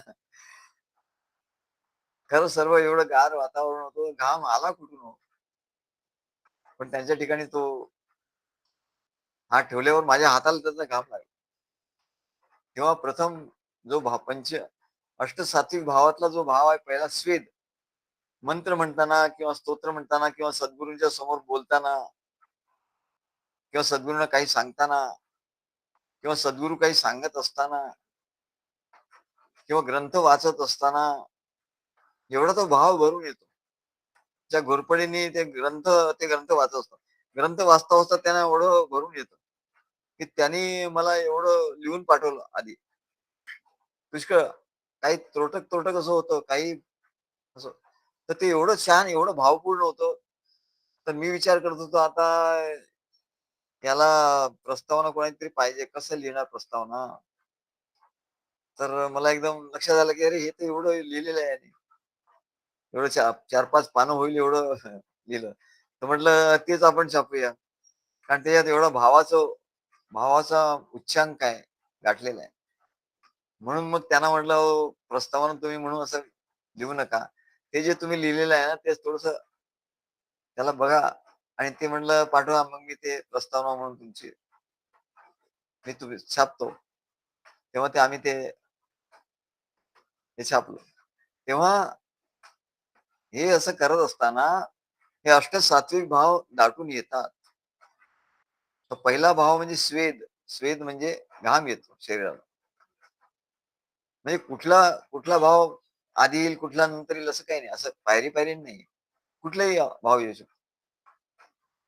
खरं सर्व एवढं गार वातावरण होतं. घाम आला कुठून हो? पण त्यांच्या ठिकाणी तो हात ठेवल्यावर माझ्या हाताला त्याचा घाम लागला. तेव्हा प्रथम जो अष्टसात्विक भावातला जो भाव आहे पहिला स्वेद. मंत्र म्हणताना किंवा स्तोत्र म्हणताना किंवा सद्गुरूंच्या समोर बोलताना किंवा सद्गुरूंना काही सांगताना किंवा सद्गुरू काही सांगत असताना किंवा ग्रंथ वाचत असताना एवढा तो भाव भरून येतो. ज्या घोरपडीने ते ग्रंथ वाचत असतात. ग्रंथ वाचता वाचता त्यांना एवढं भरून येतं, की त्यांनी मला एवढं लिहून पाठवलं आधी. पुष्कळ काही त्रोटक असं होतं, काही असं. तर ते एवढं छान, एवढं भावपूर्ण होतं. तर मी विचार करत होतो आता याला प्रस्तावना कोणीतरी पाहिजे. कसं लिहिणार प्रस्तावना? तर मला एकदम लक्षात आलं, की अरे हे तर एवढं लिहिलेलं आहे याने. एवढं 4-5 पानं होईल एवढं लिहिलं. तर म्हटलं तेच आपण छापूया. कारण त्याच्यात एवढा भावाचा उच्चांक आहे, गाठलेला आहे. म्हणून मग त्यांना म्हटलं, "अहो, प्रस्तावना तुम्ही म्हणून असं लिहू नका. ते जे तुम्ही लिहिलेलं आहे ना, तेच थोडंसं त्याला बघा." आणि ते म्हटलं, "पाठवा." मग मी ते प्रस्तावना म्हणून मी तुम्ही छापतो. तेव्हा आम्ही ते छापलं. तेव्हा हे असं करत असताना हे अष्टसात्विक भाव दाटून येतात. तर पहिला भाव म्हणजे स्वेद. स्वेद म्हणजे घाम येतो शरीराला. म्हणजे कुठला कुठला भाव आधी येईल, कुठला नंतर येईल असं काही नाही. असं पायरी-पायरीने नाही. कुठलाही भाव येऊ शकतो.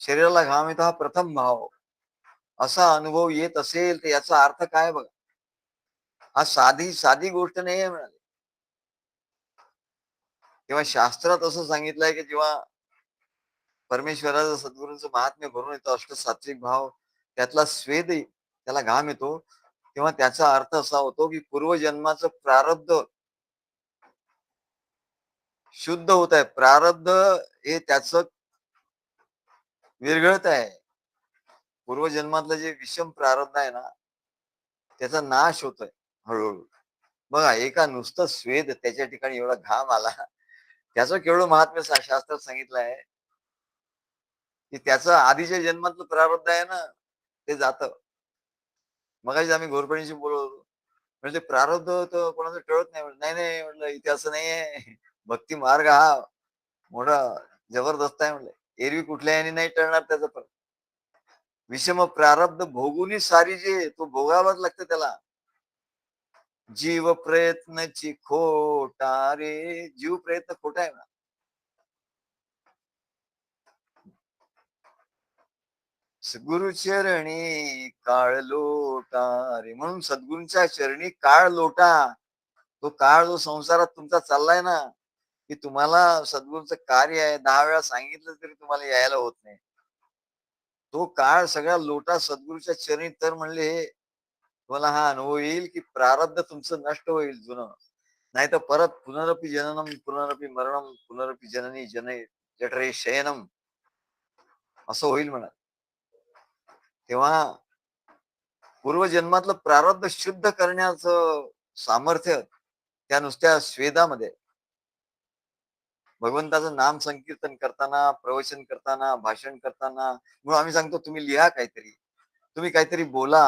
शरीराला घाम येतो हा प्रथम भाव. असा अनुभव येत असेल तर याचा अर्थ काय बघा. हा साधी साधी गोष्ट नाहीये म्हणाले. तेव्हा शास्त्रात असं सांगितलंय की जेव्हा परमेश्वराचं सद्गुरूंचं महात्म्य भरून येतं अष्टसात्विक भाव, त्यातला स्वेद त्याला घाम येतो, तेव्हा त्याचा अर्थ असा होतो की पूर्वजन्माचं प्रारब्ध शुद्ध होत आहे. प्रारब्ध हे त्याचं विरघळत आहे. पूर्वजन्मातलं जे विषम प्रारब्ध आहे ना, त्याचा नाश होतोय हळूहळू. बघा एका नुसतं स्वेद त्याच्या ठिकाणी एवढा घाम आला, त्याचं केवढं महात्म्य शास्त्रात सांगितलं आहे, की त्याचं आधीच्या जन्मातलं प्रारब्ध आहे ना, ते जातं. मगाशी आम्ही घोरपडीशी बोलत होतो. म्हणजे प्रारब्ध तर कोणाचं टळत नाही. नाही, नाही म्हटलं इथे असं नाहीये. भक्ती मार्ग हा मोठा जबरदस्त आहे म्हटलं. एरवी कुठल्या ह्याने नाही टळणार त्याचं पण. विषम प्रारब्ध भोगुनी सारी जे तो भोगावाच लागतं त्याला. जीव प्रयत्नची खोटा रे. जीव प्रयत्न खोटा आहे ना. सद्गुरु चरणी काळ लोटा रे. म्हणून सद्गुरूंच्या चरणी काळ लोटा. तो काळ जो संसारात तुमचा चाललाय ना, की तुम्हाला सद्गुरूंचं कार्य आहे 10 वेळा सांगितलं तरी तुम्हाला यायला होत नाही. तो काळ सगळा लोटा सद्गुरूच्या चरणी तर म्हणले हे तुम्हाला हा अनुभव येईल, की प्रारब्ध तुमचं नष्ट होईल जुनं. नाहीतर परत पुनरपि जननम, पुनरपि मरणम, पुनरपि जननी जठरे शयनम असं होईल म्हणा. तेव्हा पूर्वजन्मातलं प्रारब्ध शुद्ध करण्याचं सामर्थ्य त्या नुसत्या स्वेदामध्ये भगवंताचं नाम संकीर्तन करताना, प्रवचन करताना, भाषण करताना, म्हणून आम्ही सांगतो तुम्ही लिहा काहीतरी, तुम्ही काहीतरी बोला.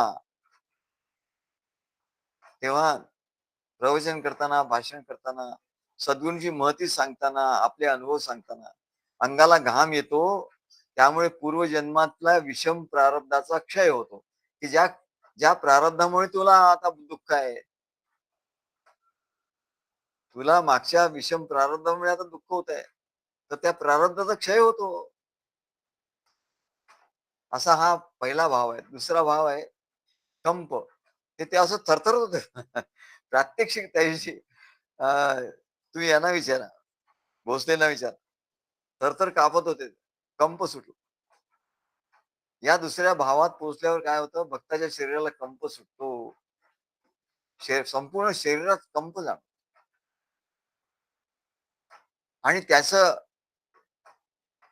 तेव्हा प्रवचन करताना, भाषण करताना, सद्गुरूंची महती सांगताना, आपले अनुभव सांगताना, अंगाला घाम येतो. त्यामुळे पूर्वजन्मातला विषम प्रारब्धाचा क्षय होतो, की ज्या ज्या प्रारब्धामुळे तुला आता दुःख आहे, तुला मागच्या विषम प्रारब्धामुळे आता दुःख होत आहे, तर त्या प्रारब्धाचा क्षय होतो. असा हा पहिला भाव आहे. दुसरा भाव आहे कंप. ते असं थरथरत होतं. प्रात्यक्षिक त्या दिवशी तुम्ही यांना विचारा, भोसलेंना विचारा. थरथर कापत होते. कंप सुटला. या दुसऱ्या भावात पोहोचल्यावर काय होतं, भक्ताच्या शरीराला कंप सुटतो. संपूर्ण शरीरात कंप जाणवतो आणि त्याचं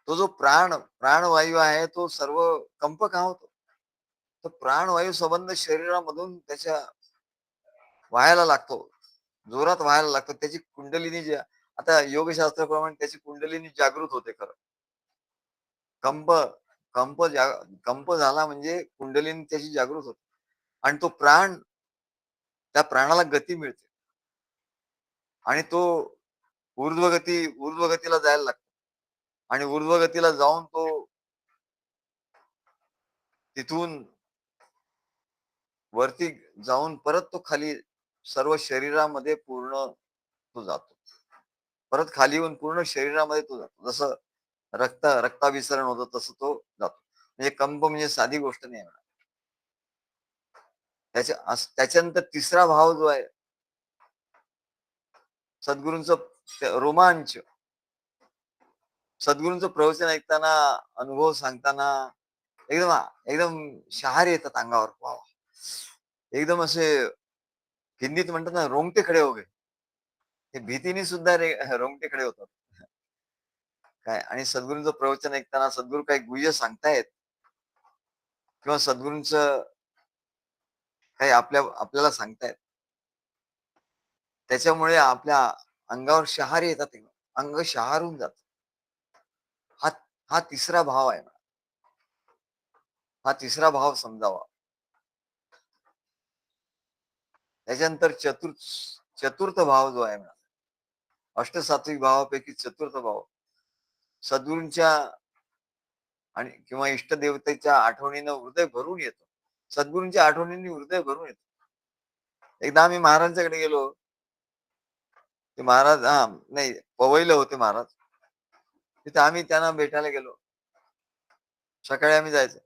तो जो प्राणवायू आहे तो सर्व कंप का होतो? तर प्राणवायू संबंध शरीरामधून त्याच्या व्हायला लागतो. जोरात व्हायला लागतो. त्याची कुंडलिनी जी आता योगशास्त्राप्रमाणे त्याची कुंडलिनी जागृत होते खरं. कंप कंप जा कंप झाला म्हणजे कुंडलिनी त्याची जागृत होते आणि तो प्राण त्या प्राणाला गती मिळते आणि तो ऊर्ध्वगतीला जायला लागतो आणि ऊर्ध्वगतीला जाऊन तो तिथून वरती जाऊन परत तो खाली सर्व शरीरामध्ये पूर्ण तो जातो. परत खाली येऊन पूर्ण शरीरामध्ये तो जातो. जसं रक्ताभिसरण होतं तसं तो जातो. म्हणजे कंप म्हणजे साधी गोष्ट नाही आहे. त्याच्यानंतर तिसरा भाव जो आहे सद्गुरूंचं रोमांच. सद्गुरूंचं प्रवचन ऐकताना, अनुभव सांगताना एकदम एकदम शहारे येतात अंगावर. वाह! एकदम असे हिंदीत म्हणतात ना, रोंगटे खडे हो गए. ते भीतीने सुद्धा रोंगटे खडे होतात. काय आणि सद्गुरूंचं प्रवचन ऐकताना सद्गुरू काही गुह्य सांगतायत किंवा सद्गुरूंचं काही आपल्याला सांगतायत. त्याच्यामुळे आपल्या अंगावर शहारे येतात एकदम. अंग शहारून जातं. हा हा तिसरा भाव आहे. हा तिसरा भाव समजावा. त्याच्यानंतर चतुर्थ भाव जो आहे ना, अष्टसात्विक भावापैकी चतुर्थ भाव सद्गुरूंच्या आणि किंवा इष्टदेवतेच्या आठवणीनं हृदय भरून येतं. सद्गुरूंच्या आठवणींनी हृदय भरून येतं. एकदा आम्ही महाराजांच्याकडे गेलो. ते महाराज नाही पवईला होते महाराज. तिथे आम्ही त्यांना भेटायला गेलो. सकाळी आम्ही जायचो.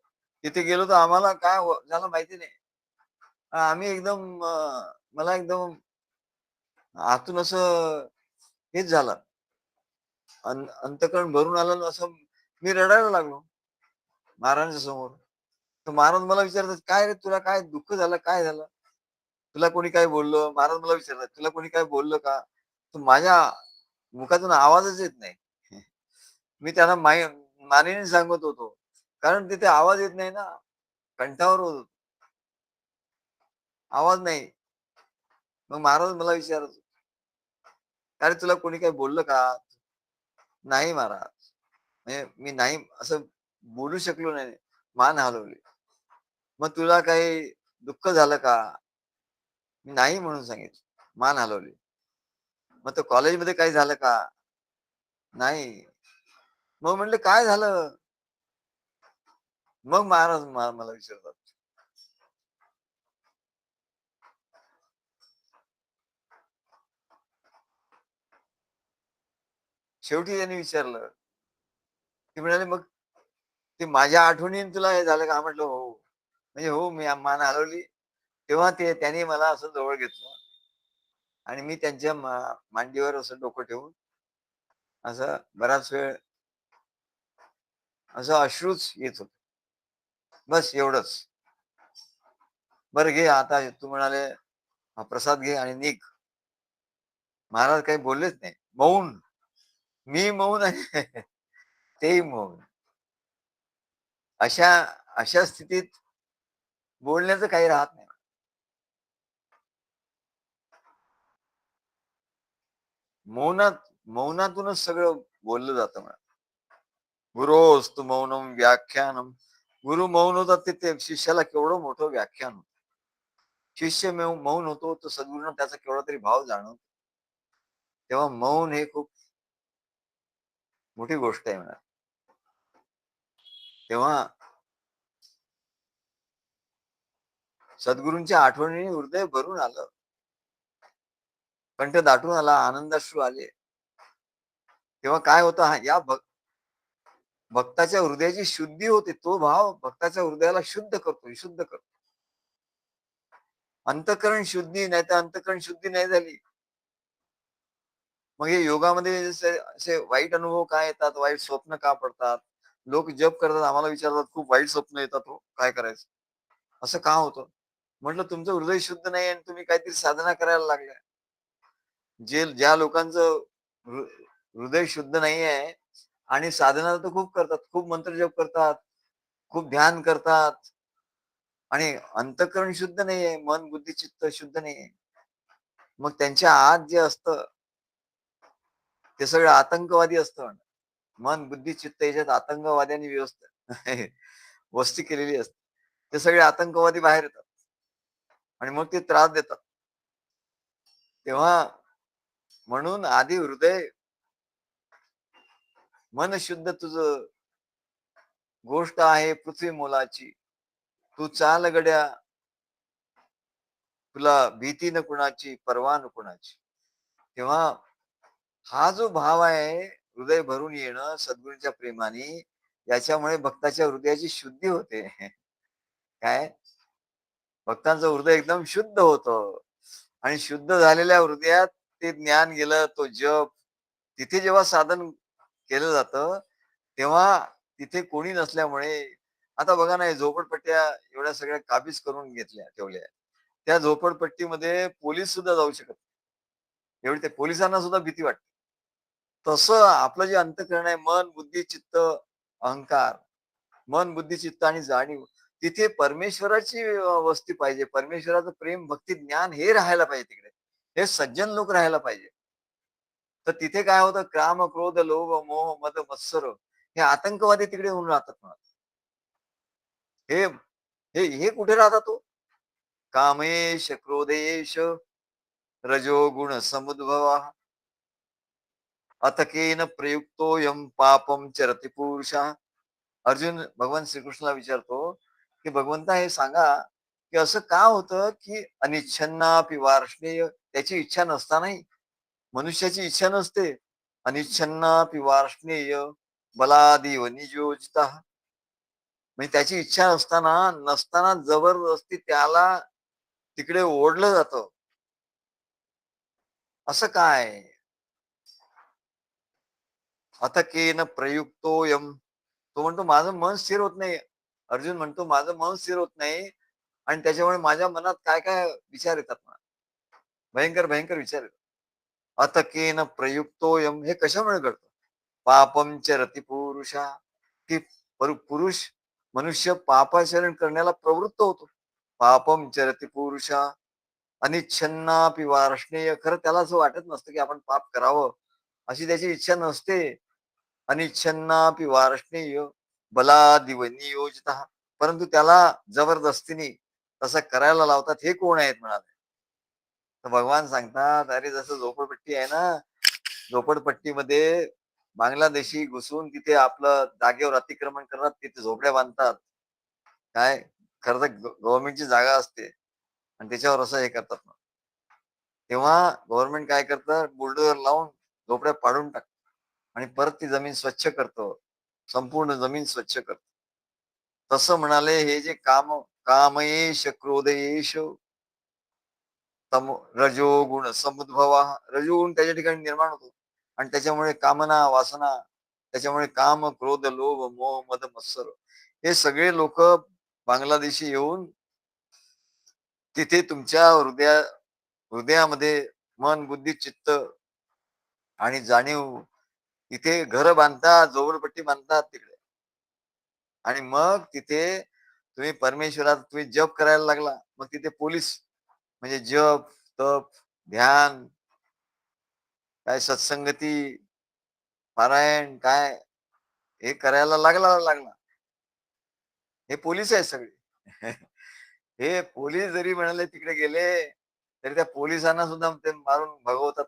तिथे गेलो तर आम्हाला काय झालं माहिती नाही. आम्ही एकदम मला एकदम आतून असं हेच झालं. अंतःकरण भरून आलं ना असं मी रडायला लागलो महाराजांच्या समोर. तर महाराज मला विचारतात, "काय रे तुला काय दुःख झालं? काय झालं? तुला कोणी काय बोललं?" महाराज मला विचारतात, "तुला कोणी काय बोललं का?" तर माझ्या मुखातून आवाजच येत नाही. मी त्यांना मानेने सांगत होतो. कारण तिथे आवाज येत नाही ना. कंठावर होतो. आवाज नाही. मग महाराज मला विचारत, "अरे तुला कोणी काही बोललं का?" "नाही महाराज." म्हणजे मी नाही असं बोलू शकलो नाही. मान हलवली. "मग तुला काही दुःख झालं का?" मी नाही म्हणून सांगितलं. मान हलवली. "मग तर कॉलेजमध्ये काही झालं का?" "नाही." मग म्हटलं, "काय झालं?" मग महाराज मला विचारतात. शेवटी त्यांनी विचारलं. ते म्हणाले, "मग ते माझ्या आठवणीने तुला हे झालं का?" म्हटलं, "हो." म्हणजे हो, मी मान हलवली. तेव्हा त्यांनी मला असं जवळ घेतलं आणि मी त्यांच्या मांडीवर असं डोकं ठेवून असं बराच वेळ असं अश्रूच येत होते. बस एवढंच. "बरं घे आता तू म्हणाले हा प्रसाद घे आणि निघ." महाराज काही बोललेच नाही. मौन. मी मौन आणि तेही मौन. अशा अशा स्थितीत बोलण्याचं काही राहत नाही. मौनात मौनातूनच सगळं बोललं जातं म्हणा. गुरोस्तु मौनम व्याख्यानम. गुरु मौन होतात ते शिष्याला केवढं मोठं व्याख्यान होतं. शिष्य मौन होतो, तर सद्गुरूंना त्याचा केवढा तरी भाव जाणवतो. तेव्हा मौन हे खूप मोठी गोष्ट आहे म्हणा. तेव्हा सद्गुरूंच्या आठवणीने हृदय भरून आलं. कंठ दाटून आला, आनंदाश्रू आले. तेव्हा काय होतं भक्ताच्या हृदयाची शुद्धी होते. तो भाव भक्ताच्या हृदयाला शुद्ध करतो, विशुद्ध करतो. अंतःकरण शुद्धी नाही तर अंतःकरण शुद्धी नाही झाली. मग हे योगामध्ये जसे असे वाईट अनुभव काय येतात, वाईट स्वप्न का पडतात? लोक जप करतात, आम्हाला विचारतात, "खूप वाईट स्वप्न येतात हो, काय करायचं?" असं का होतं? म्हटलं, "तुमचं हृदय शुद्ध नाही आणि तुम्ही काहीतरी साधना करायला लागल्या." ज्या लोकांचं हृदय शुद्ध नाही आहे आणि साधना तर खूप करतात, खूप मंत्रजप करतात, खूप ध्यान करतात आणि अंतःकरण शुद्ध नाहीये, मन, बुद्धी, चित्त शुद्ध नाहीये. मग त्यांच्या आत जे असतं, ते सगळं आतंकवादी असतं. मन, बुद्धी, चित्त याच्यात आतंकवाद्यांनी व्यवस्था वस्ती केलेली असते. ते सगळे आतंकवादी बाहेर येतात आणि मग ते त्रास देतात. तेव्हा म्हणून आधी हृदय, मन शुद्ध तुझं गोष्ट आहे पृथ्वी मोलाची. तू चाल गड्या, तुला भीती न कुणाची, पर्वा न कुणाची. तेव्हा हा जो भाव आहे, हृदय भरून येणं सद्गुरूंच्या प्रेमाने, याच्यामुळे भक्ताच्या हृदयाची शुद्धी होते. काय? भक्तांचं हृदय एकदम शुद्ध होतं आणि शुद्ध झालेल्या हृदयात ते ज्ञान गेलं, तो जप. तिथे जेव्हा साधन केलं जातं, तेव्हा तिथे कोणी नसल्यामुळे आता बघा ना, झोपडपट्ट्या एवढ्या सगळ्या काबीज करून ठेवल्या. त्या झोपडपट्टीमध्ये पोलीस सुद्धा जाऊ शकत नाही. एवढी ते पोलिसांना सुद्धा भीती वाटते. तसं आपलं जे अंतःकरण आहे, मन, बुद्धी, चित्त, अहंकार, मन, बुद्धी, चित्त आणि जाणीव, तिथे परमेश्वराची वस्ती पाहिजे. परमेश्वराचं प्रेम, भक्ती, ज्ञान हे राहायला पाहिजे तिकडे. हे सज्जन लोक राहायला पाहिजे. तर तिथे काय होतं, काम, क्रोध, लोभ, मोह, मद, मत्सर हे आतंकवादी तिकडे येऊन राहतात म्हणा. हे हे हे कुठे राहतात हो? कामेश, क्रोधेश, रजोगुण समुद्भवा अथ केन प्रयुक्तोऽयं पापं चरति पुरुषः अर्जुन भगवान श्रीकृष्णाला विचारतो, की "भगवंता हे सांगा, की असं का होतं, की अनिच्छन्नापि वार्ष्णेय त्याची इच्छा नसतानाही मनुष्याची इच्छा नसते. अनिच्छन्नापि वार्ष्णेय बलादिव नियोजितः म्हणजे त्याची इच्छा असताना नसताना जबरदस्ती त्याला तिकडे ओढलं जातं. असं काय? अथ केन प्रयुक्तोयम तो म्हणतो माझं मन स्थिर होत नाही. अर्जुन म्हणतो माझं मन स्थिर होत नाही आणि त्याच्यामुळे माझ्या मनात काय काय विचार येतात ना. भयंकर भयंकर विचार येतात. अथ केन प्रयुक्तोयम हे कशामुळे घडतं? पापम चरती पुरुषा की पुरुष मनुष्य पापाचरण करण्याला प्रवृत्त होतो. पापम चरती पुरुषा अनिच्छन्नापि वार्ष्णेय खरं त्याला असं वाटत नसतं की आपण पाप करावं अशी त्याची इच्छा नसते. अनिच्छन्नापि वार्ष्णेय बलादिव नियोजित परंतु त्याला जबरदस्तीने तसं करायला लावतात. हे कोण आहेत म्हणाले. तर भगवान सांगतात अरे जसं झोपडपट्टी आहे ना, झोपडपट्टीमध्ये बांगलादेशी घुसून तिथे आपलं जागेवर अतिक्रमण करतात, तिथे झोपड्या बांधतात. काय खरं तर गव्हर्नमेंटची जागा असते आणि त्याच्यावर असं हे करतात ना. तेव्हा गव्हर्नमेंट काय करतं बुलडोझर लावून झोपड्या पाडून टाकतं आणि परत ती जमीन स्वच्छ करतो. संपूर्ण जमीन स्वच्छ करतो. तसं म्हणाले हे जे कामयेश क्रोधयेश तम रजोगुण समुद्भवा रजोगुण त्याच्या ठिकाणी निर्माण होतो आणि त्याच्यामुळे कामना वासना त्याच्यामुळे काम क्रोध लोभ मोह मद मत्सर हे सगळे लोक बांगलादेशी येऊन तिथे तुमच्या हृदयामध्ये मन बुद्धी चित्त आणि जाणीव तिथे घर बांधतात झोपडपट्टी बांधतात तिकडे आणि मग तिथे तुम्ही परमेश्वरात तुम्ही जप करायला लागला मग तिथे पोलीस म्हणजे जप तप ध्यान काय सत्संगती पारायण काय हे करायला लागला हे पोलीस आहे सगळे हे पोलीस जरी म्हणाले तिकडे गेले तरी त्या पोलिसांना सुद्धा ते मारून भगवतात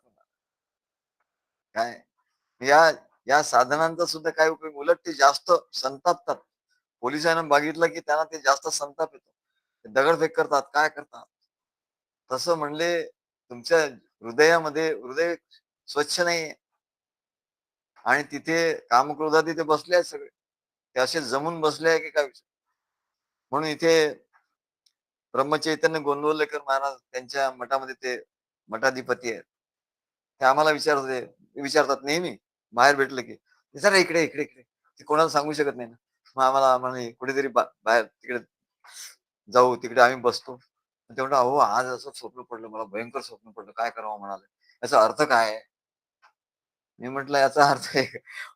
काय या या साधनांचा सुद्धा काय उपयोग उलट ते जास्त संतापतात. पोलिसांना बघितलं की त्यांना ते जास्त संताप येतो दगडफेक करतात काय करतात. तसं म्हणले तुमच्या हृदयामध्ये हृदय स्वच्छ नाहीये आणि तिथे कामक्रोधात तिथे बसले आहेत सगळे ते असे जमून बसले आहे की काय म्हणून इथे ब्रह्मचैतन्य गोंदवलेकर महाराज त्यांच्या मठामध्ये ते मठाधिपती आहेत. ते आम्हाला विचारतात नेहमी बाहेर भेटलं की जरा इकडे इकडे इकडे ते कोणाला सांगू शकत नाही ना. मग आम्हाला म्हणे कुठेतरी बाहेर तिकडे जाऊ तिकडे आम्ही बसतो. तेवढं अहो आज असं स्वप्न पडलं मला भयंकर स्वप्न पडलं काय करावं म्हणाले. याचा अर्थ काय आहे? मी म्हटलं याचा अर्थ आहे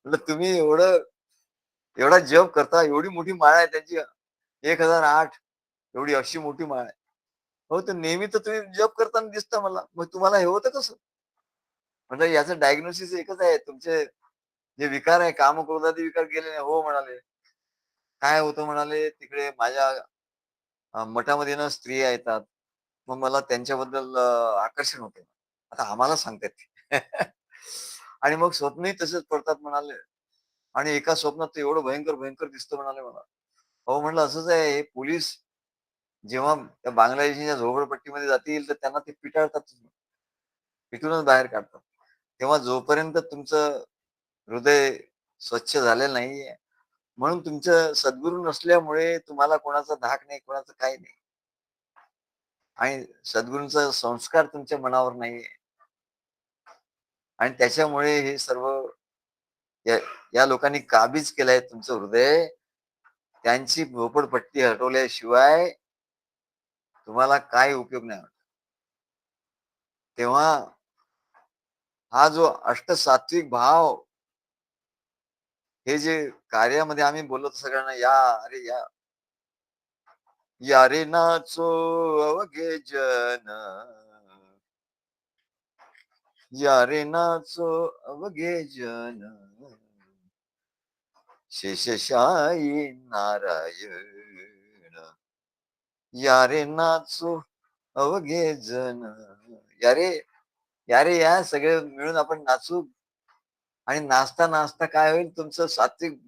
म्हटलं तुम्ही एवढा जप करता एवढी मोठी माळ आहे त्यांची 1008 एवढी अशी मोठी माळ आहे. हो तर नेहमी तर तुम्ही जप करताना दिसतं मला मग तुम्हाला हे होतं कसं? म्हटलं याचं डायग्नोसिस एकच आहे तुमचे जे विकार आहे कामक्रोधादी विकार गेले नाही. हो म्हणाले. काय होतं म्हणाले तिकडे माझ्या मठामध्ये ना स्त्रिया येतात. मग मला त्यांच्याबद्दल आकर्षण होते. आता आम्हाला सांगतायत ते. आणि मग स्वप्नही तसेच पडतात म्हणाले. आणि एका स्वप्नात ते एवढं भयंकर भयंकर दिसतं म्हणाले मला. हो म्हटलं असंच आहे हे पोलीस जेव्हा त्या बांगलादेशीच्या झोपडपट्टीमध्ये जातील तर त्यांना ते पिटाळतात. पिटूनच बाहेर काढतात. तेव्हा जोपर्यंत तुमचं हृदय स्वच्छ झालेलं नाहीये म्हणून तुमचं सद्गुरू नसल्यामुळे तुम्हाला कोणाचा धाक नाही, कोणाचं काही नाही. आणि सद्गुरूंचा संस्कार तुमच्या मनावर नाहीये. आणि त्याच्यामुळे हे सर्व या या लोकांनी काबीज केलंय तुमचं हृदय. त्यांची झोपडपट्टी हटवल्याशिवाय तुम्हाला काही उपयोग नाही. तेव्हा हा जो अष्टसात्विक भाव हे जे कार्यामध्ये आम्ही बोलतो सगळ्यांना या अरे या या रे नाचो अवघे जन या रे नाचो अवघे जन शेषशायी नारायण या रे नाचो अवघे जन या रे या रे या सगळे मिळून आपण नाचू आणि नाचता नाचता काय होईल तुमचं सात्विक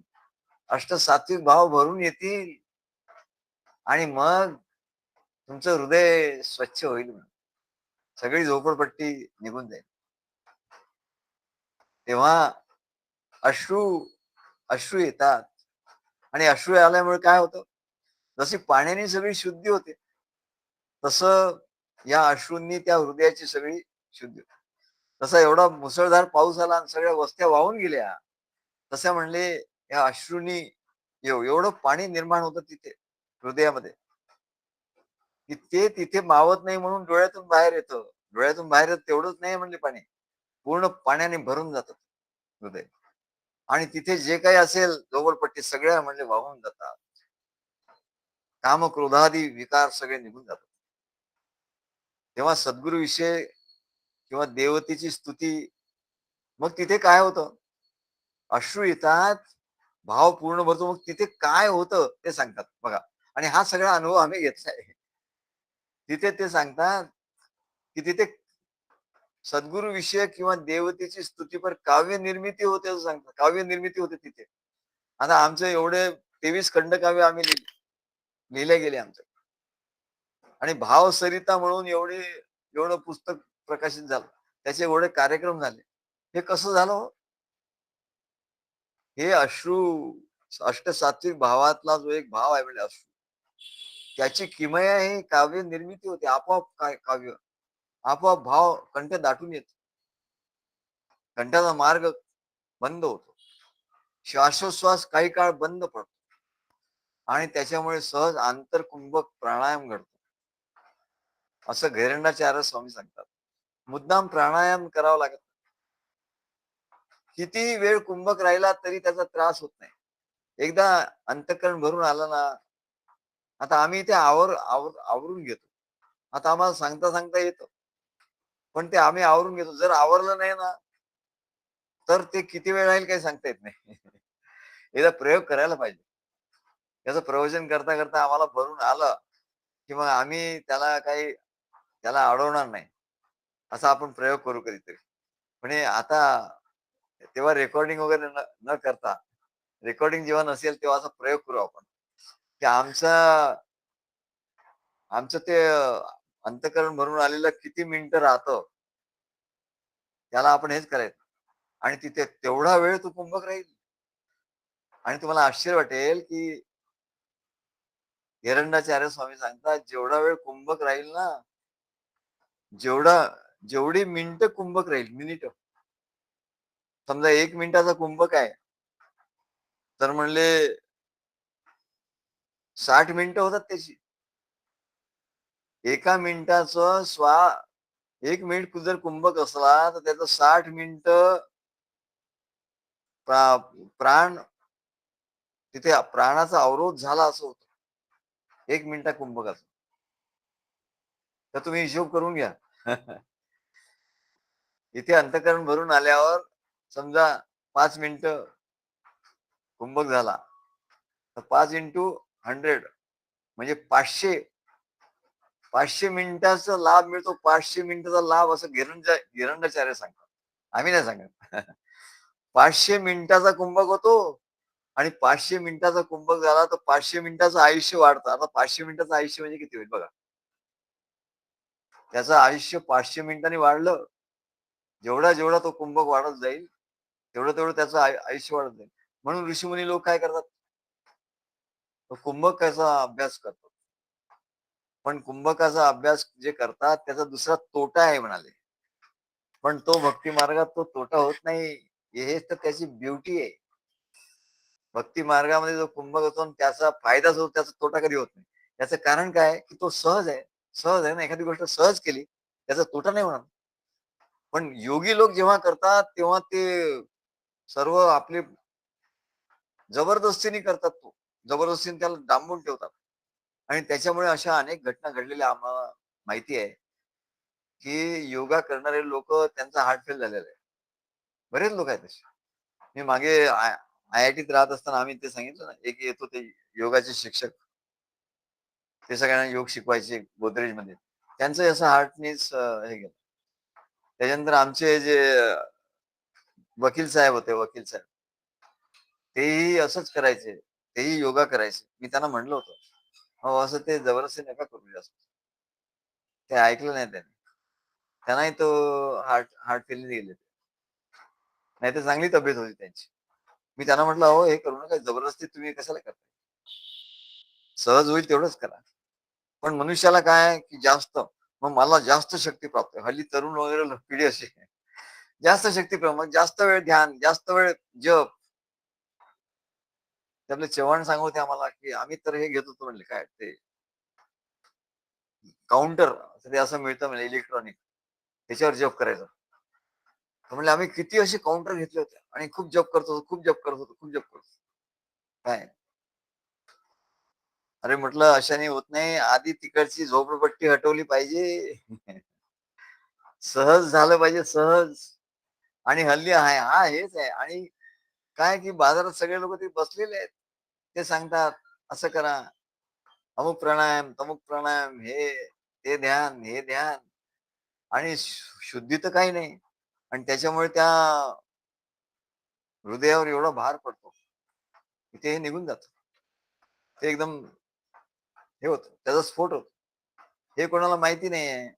अष्टसात्विक भाव भरून येतील आणि मग तुमचं हृदय स्वच्छ होईल. सगळी झोपडपट्टी निघून जाईल. तेव्हा अश्रू अश्रू येतात आणि अश्रू आल्यामुळे काय होतं, जशी पाण्याने सगळी शुद्धी होते, तसं या अश्रूंनी त्या हृदयाची सगळी शुद्धी होते. तसा एवढा मुसळधार पाऊस आला आणि सगळ्या वस्त्या वाहून गेल्या, तसे म्हणले या अश्रूंनी एवढं पाणी निर्माण होतं तिथे हृदयामध्ये, की ते तिथे मावत नाही म्हणून डोळ्यातून बाहेर येतं. डोळ्यातून बाहेर येत तेवढंच नाही म्हणले पाणी, पूर्ण पाण्याने भरून जातं हृदय. आणि तिथे जे काही असेल झोपडपट्टी सगळ्या म्हणजे वाहून जातात. काम क्रोधादी विकार सगळे निघून जातात. तेव्हा सद्गुरु विषय किंवा देवतेची स्तुती, मग तिथे काय होतं, अश्रू येतात, भाव पूर्ण भरतो, मग तिथे काय होतं ते सांगतात बघा. आणि हा सगळा अनुभव आम्ही घेतलाय. तिथे ते सांगतात की तिथे सद्गुरु विषय किंवा देवतेची स्तुतीपर काव्य निर्मिती होते असं सांगतात. काव्य निर्मिती होते तिथे. आता आमचे एवढे 23 खंडकाव्य आम्ही लिहिले गेले आमचे. आणि भावसरिता म्हणून एवढं पुस्तक प्रकाशित झालं. त्याचे एवढे कार्यक्रम झाले. हे कसं झालं हो? हे अश्रू, अष्टसात्विक भावातला जो एक भाव आहे म्हणजे अश्रू, त्याची किमया ही काव्य निर्मिती होते. आपोआप काय काव्य, आपोआप भाव कंठ दाटून येतो. कंठाचा मार्ग बंद होतो. श्वासोश्वास काही काळ बंद पडतो आणि त्याच्यामुळे सहज आंतरकुंभक प्राणायाम घडतो. असं घैरंडाचार्य स्वामी सांगतात. मुद्दाम प्राणायाम करावा लागत. कितीही वेळ कुंभक राहिला तरी त्याचा त्रास होत नाही. एकदा अंतःकरण भरून आलं ना, आता आम्ही ते आवरून घेतो. आता आम्हाला सांगता सांगता येतं. पण ते आम्ही आवरून घेतो. जर आवरलं नाही ना, तर ते किती वेळ राहील काही सांगता येत नाही. एकदा प्रयोग करायला पाहिजे. त्याचं प्रवचन करता करता आम्हाला भरून आलं, की मग आम्ही त्याला अडवणार नाही. असा आपण प्रयोग करू कधीतरी. म्हणजे आता तेव्हा रेकॉर्डिंग वगैरे न करता, रेकॉर्डिंग जेव्हा नसेल तेव्हा असा प्रयोग करू आपण, की आमचं ते अंतःकरण भरून आलेलं किती मिनिटं राहतं, त्याला आपण हेच करायचं. आणि तिथे तेवढा वेळ तो कुंभक राहील. आणि तुम्हाला आश्चर्य वाटेल, की हिरण्याचार्य स्वामी सांगतात, जेवढा वेळ कुंभक राहील ना, जेवढा जेवढी मिनिटं कुंभक राहील, मिनिटं. समजा 1 मिनिटाचा कुंभक आहे, तर म्हणले 60 मिनिटं होतात त्याची. एका मिनिटाचं 1 मिनिट जर कुंभक असला, तर त्याचं 60 मिनिटं प्राण तिथे प्राणाचा अवरोध झाला असं होतं. 1 मिनिटा कुंभकाचा. तर तुम्ही हिशोब करून घ्या. इथे अंतःकरण भरून आल्यावर समजा 5 मिनिटं कुंभक झाला, तर 5 इंटू 100 म्हणजे 500 मिनिटाचा लाभ मिळतो. 500 मिनिटाचा लाभ असं गिरंडाचार्य सांगतात. आम्ही नाही सांगत. 500 मिनिटाचा कुंभक होतो आणि 500 मिनिटाचा कुंभक झाला तर 500 मिनिटाचं आयुष्य वाढतं. आता 500 मिनिटाचं आयुष्य म्हणजे किती होईल बघा. त्याचं आयुष्य 500 मिनिटांनी वाढलं. जेवढा तो कुंभक वाढत जाईल, तेवढं त्याचं आयुष्य वाढत जाईल. म्हणून ऋषीमुनी लोक काय करतात? तो कुंभकाचा अभ्यास करतात. पण कुंभकाचा अभ्यास जे करतात त्याचा दुसरा तोटा आहे म्हणाले. पण तो भक्ती मार्गात तो तोटा होत नाही. हेच तर त्याची ब्युटी आहे. भक्ती मार्गामध्ये जो कुंभक होतो आणि त्याचा फायदाच होतो, त्याचा तोटा कधी होत नाही. याचं कारण काय, की तो सहज आहे. सहज आहे ना, एखादी गोष्ट सहज केली, त्याचा तोटा नाही होणार. पण योगी लोक जेव्हा करतात, तेव्हा ते सर्व आपले जबरदस्तीने करतात तो. जबरदस्तीने त्याला डांबून ठेवतात. आणि त्याच्यामुळे अशा अनेक घटना घडलेल्या आम्हाला माहिती आहे, की योगा करणारे लोक त्यांचा हार्ट फेल झालेला आहे. बरेच लोक आहेत तसे. मी मागे आय-आय-टीत राहत असताना आम्ही ते सांगितलं ना, एक येत होते योगाचे शिक्षक. ते सगळ्यांना योग शिकवायचे गोदरेजमध्ये. त्यांचं असं हार्टनीच हे गेलं. त्याच्यानंतर आमचे जे वकील साहेब होते, वकील साहेब. तेही असंच करायचे. तेही योगा करायचे. मी त्यांना म्हणलं होतं, "अहो, असं ते जबरदस्ती नका करू जास्त." ते ऐकलं नाही त्यांनी. त्यांनाही तो हार्ट हार्ट फेलने गेले. नाहीतर चांगली तब्येत होती त्यांची. मी त्यांना म्हटलं, "अहो, हे करू नका. जबरदस्ती तुम्ही कशाला करताय? सहज होईल तेवढंच करा." पण मनुष्याला काय आहे, की जास्त मग मला जास्त शक्ती प्राप्त आहे. हल्ली तरुण वगैरे पिढी अशी आहे. जास्त शक्ती प्राप्त मग जास्त वेळ ध्यान, जास्त वेळ जप. ते आपले चव्हाण सांगत होते आम्हाला, की आम्ही तर हे घेत होतो म्हणले काय ते काउंटर ते असं मिळतं म्हणजे इलेक्ट्रॉनिक. त्याच्यावर जप करायचं. तर म्हणले आम्ही किती असे काउंटर घेतले होते आणि खूप जप करत होतो, खूप जप करत होतो, खूप जप करत होतो. काय? अरे म्हटलं अशाने होत नाही. आधी तिकडची झोपडपट्टी हटवली पाहिजे. सहज झालं पाहिजे, सहज. आणि हल्ली आहे हेच आहे आणि काय की बाजारात सगळे लोक ते बसलेले आहेत. ते सांगतात, असं करा, अमुक प्राणायाम, तमुक प्राणायाम, ते ध्यान, हे ध्यान आणि शुद्धी तर काही नाही. आणि त्याच्यामुळे त्या हृदयावर एवढा भार पडतो, की ते निघून जातं. ते एकदम हे होतं, त्याचा स्फोट होतो. हे कोणाला माहिती नाहीये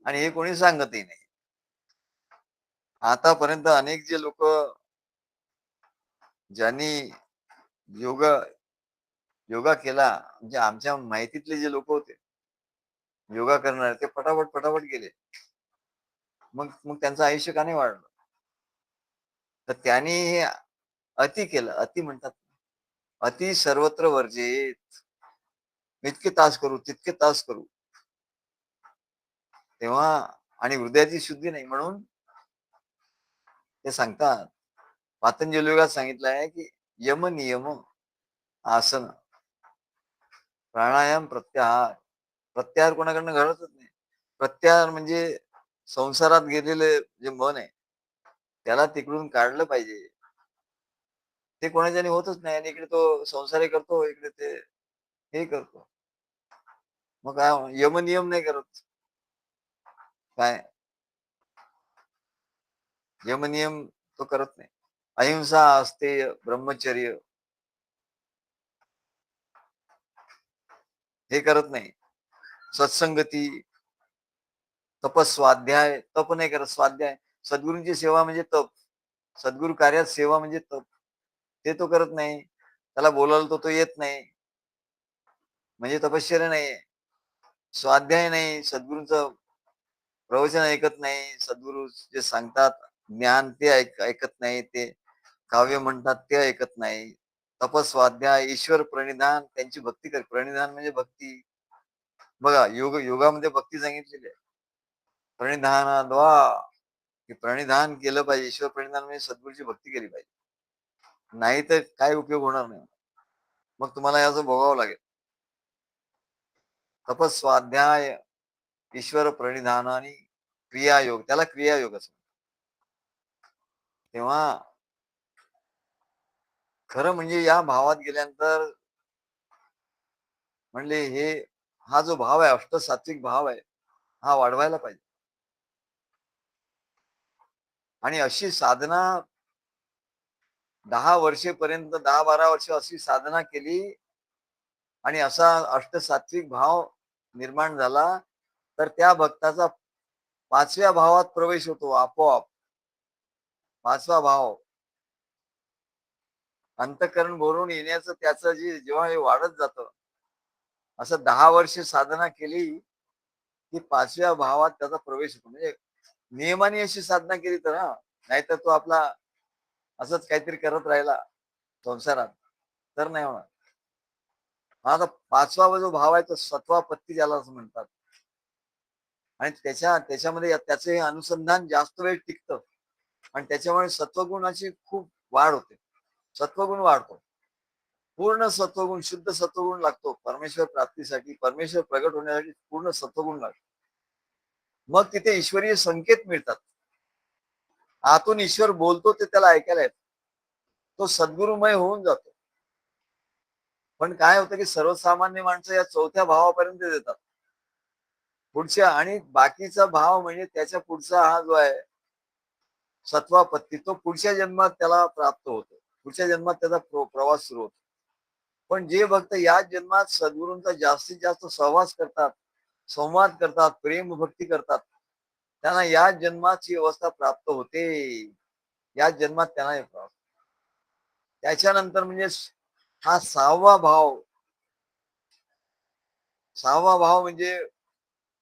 आणि हे कोणी सांगतही नाही. आतापर्यंत अनेक जे लोकं ज्यांनी योगा योगा केला, म्हणजे आमच्या माहितीतले जे लोक होते, योगा करणारे ते पटापट, पटापट गेले. मग त्यांचं आयुष्य का नाही वाढलं? तर त्यांनी हे अति केलं. अति म्हणतात. अति सर्वत्र वर्जित. इतके तास करू, तितके तास करू. तेव्हा आणि हृदयाची शुद्धी नाही म्हणून ते सांगतात. पातंजली योगात सांगितलं आहे, की यम, नियम, आसन, प्राणायाम, प्रत्याहार. प्रत्याहार कोणाकडनं घडतच नाही. प्रत्याहार म्हणजे संसारात गेलेले जे मन आहे, त्याला तिकडून काढलं पाहिजे. ते कोणाच्याने होतच नाही आणि इकडे तो संसारही करतो, इकडे ते हे करतो. मग काय यम-नियम नाही करत. काय यम-नियम तो करत नाही. अहिंसा, अस्तेय, ब्रह्मचर्य हे करत नाही. सत्संगती, तपस्वाध्याय, तप नाही करत, स्वाध्याय. सद्गुरूंची सेवा म्हणजे तप. सद्गुरू कार्यात सेवा म्हणजे तप. ते तो करत नाही. त्याला बोलावलं तर तो येत नाही. म्हणजे तपश्चर्या नाहीये. स्वाध्याय नाही, सद्गुरूंचं प्रवचन ऐकत नाही, सद्गुरू जे सांगतात ज्ञान ते ऐकत नाही, ते काव्य म्हणतात ते ऐकत नाही. तपस्वाध्याय, ईश्वर प्रणिधान, त्यांची भक्ती कर. प्रणिधान म्हणजे भक्ती. बघा योगामध्ये भक्ती सांगितलेली आहे. प्रणिधानाद्वा की प्रणिधान केलं पाहिजे. ईश्वर प्रणिधान म्हणजे सद्गुरूची भक्ती केली पाहिजे. नाही तर काय उपयोग होणार नाही. मग तुम्हाला याचं भोगावं लागेल. तपस्वाध्याय, ईश्वर प्रणिधान आणि क्रियायोग, त्याला क्रियायोग असं. तेव्हा खरं म्हणजे या भावात गेल्यानंतर म्हणले हा जो भाव आहे, अष्टसात्विक भाव आहे, हा वाढवायला पाहिजे. आणि अशी साधना 10 वर्षेपर्यंत, 10-12 वर्ष अशी साधना केली आणि असा अष्टसात्विक भाव निर्माण झाला, तर त्या भक्ताचा 5व्या भावात प्रवेश होतो आपोआप. 5वा भाव अंतःकरण भरून येण्याचं त्याचं जे जेव्हा हे वाढत जातं, असं 10 वर्ष साधना केली, की 5व्या भावात त्याचा प्रवेश होतो. म्हणजे नियमाने अशी साधना केली तर नाहीतर तो आपला असंच काहीतरी करत राहिला संसारात, तर नाही होणार. आता 5वा जो भाव आहे तो सत्वापत्ती ज्याला असं म्हणतात. आणि त्याच्यामध्ये त्याचं हे अनुसंधान जास्त वेळ टिकतं आणि त्याच्यामुळे सत्वगुणाची खूप वाढ होते. सत्वगुण वाढतो. पूर्ण सत्वगुण, शुद्ध सत्वगुण लागतो परमेश्वर प्राप्तीसाठी, परमेश्वर प्रगट होण्यासाठी पूर्ण सत्वगुण लागतो. मग तिथे ईश्वरीय संकेत मिळतात. आतून ईश्वर बोलतो ते त्याला ऐकायला येतं. तो सद्गुरुमय होऊन जातो. पण काय होतं की सर्वसामान्य माणसं या 4थ्या भावापर्यंत येतात. पुढच्या आणि बाकीचा भाव म्हणजे त्याच्या पुढचा हा जो आहे सत्वापत्ती, तो पुढच्या जन्मात त्याला प्राप्त होतो. पुढच्या जन्मात त्याचा प्रवास सुरू होतो. पण जे भक्त या जन्मात सद्गुरूंचा जास्तीत जास्त सहवास करतात, संवाद करतात, प्रेम भक्ती करतात, त्यांना या जन्माची अवस्था प्राप्त होते. या जन्मात त्यांना त्याच्यानंतर म्हणजे हा सहावा भाव म्हणजे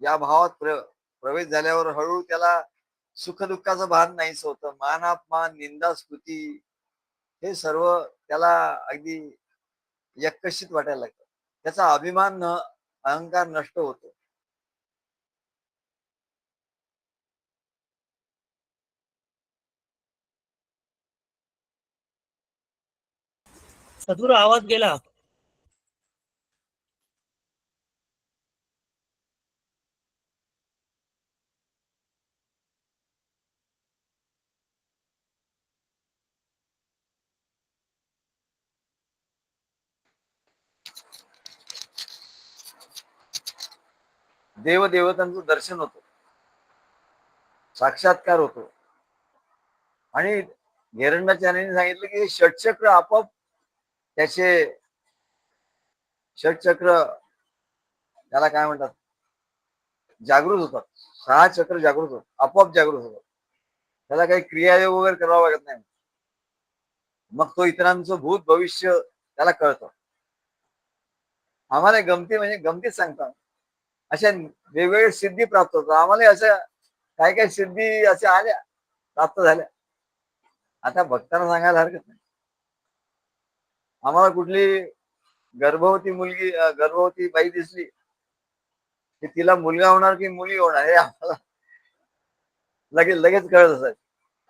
या भावात प्रवेश झाल्यावर हळूहळू त्याला सुखदुःखाचं भान नाहीच होतं. मान अपमान, निंदा स्तुती हे सर्व त्याला अगदी यक्कशीत वाटायला लागतं. त्याचा अभिमान अहंकार नष्ट होतो. सदगुरु आवाज गेला. देवदेवतांचं दर्शन होतं, साक्षात्कार होतो. आणि हिरण्यचार्याने सांगितलं की षटचक्र आपोआप त्याचे षटचक्र त्याला काय म्हणतात, जागृत होतात. 6 चक्र जागृत होतात, आपोआप जागृत होतात. त्याला काही क्रियायोग वगैरे करावं लागत नाही. मग तो इतरांचं भूत भविष्य त्याला कळतं. आम्हाला गमती म्हणजे गमतीच सांगतात, अशा वेगवेगळ्या सिद्धी प्राप्त होतात. आम्हाला अशा काही काही सिद्धी अशा आल्या, प्राप्त झाल्या. आता भक्तांना सांगायला हरकत नाही. आम्हाला कुठली गर्भवती बाई दिसली की तिला मुलगा होणार की मुली होणार हे आम्हाला लगेच लगेच कळत असायचं.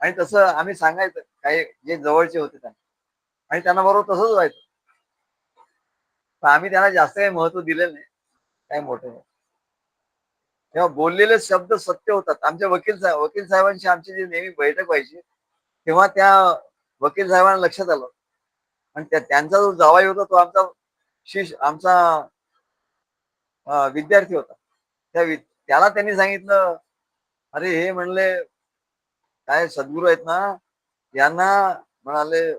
आणि तसं आम्ही सांगायचं काही जे जवळचे होते त्यांना, आणि त्यांना बरोबर तसंच व्हायचं. तर आम्ही त्यांना जास्त काही महत्व दिलेलं नाही, काय मोठं नाही. तेव्हा बोललेले शब्द सत्य होतात. आमच्या वकील साहेबांची आमची जी नेहमी बैठक व्हायची, तेव्हा त्या वकील साहेबांना लक्षात आलं. आणि त्यांचा जो जावाई होता तो आमचा विद्यार्थी होता. त्याला त्यांनी सांगितलं, अरे हे म्हणले काय सद्गुरू आहेत ना, यांना म्हणाले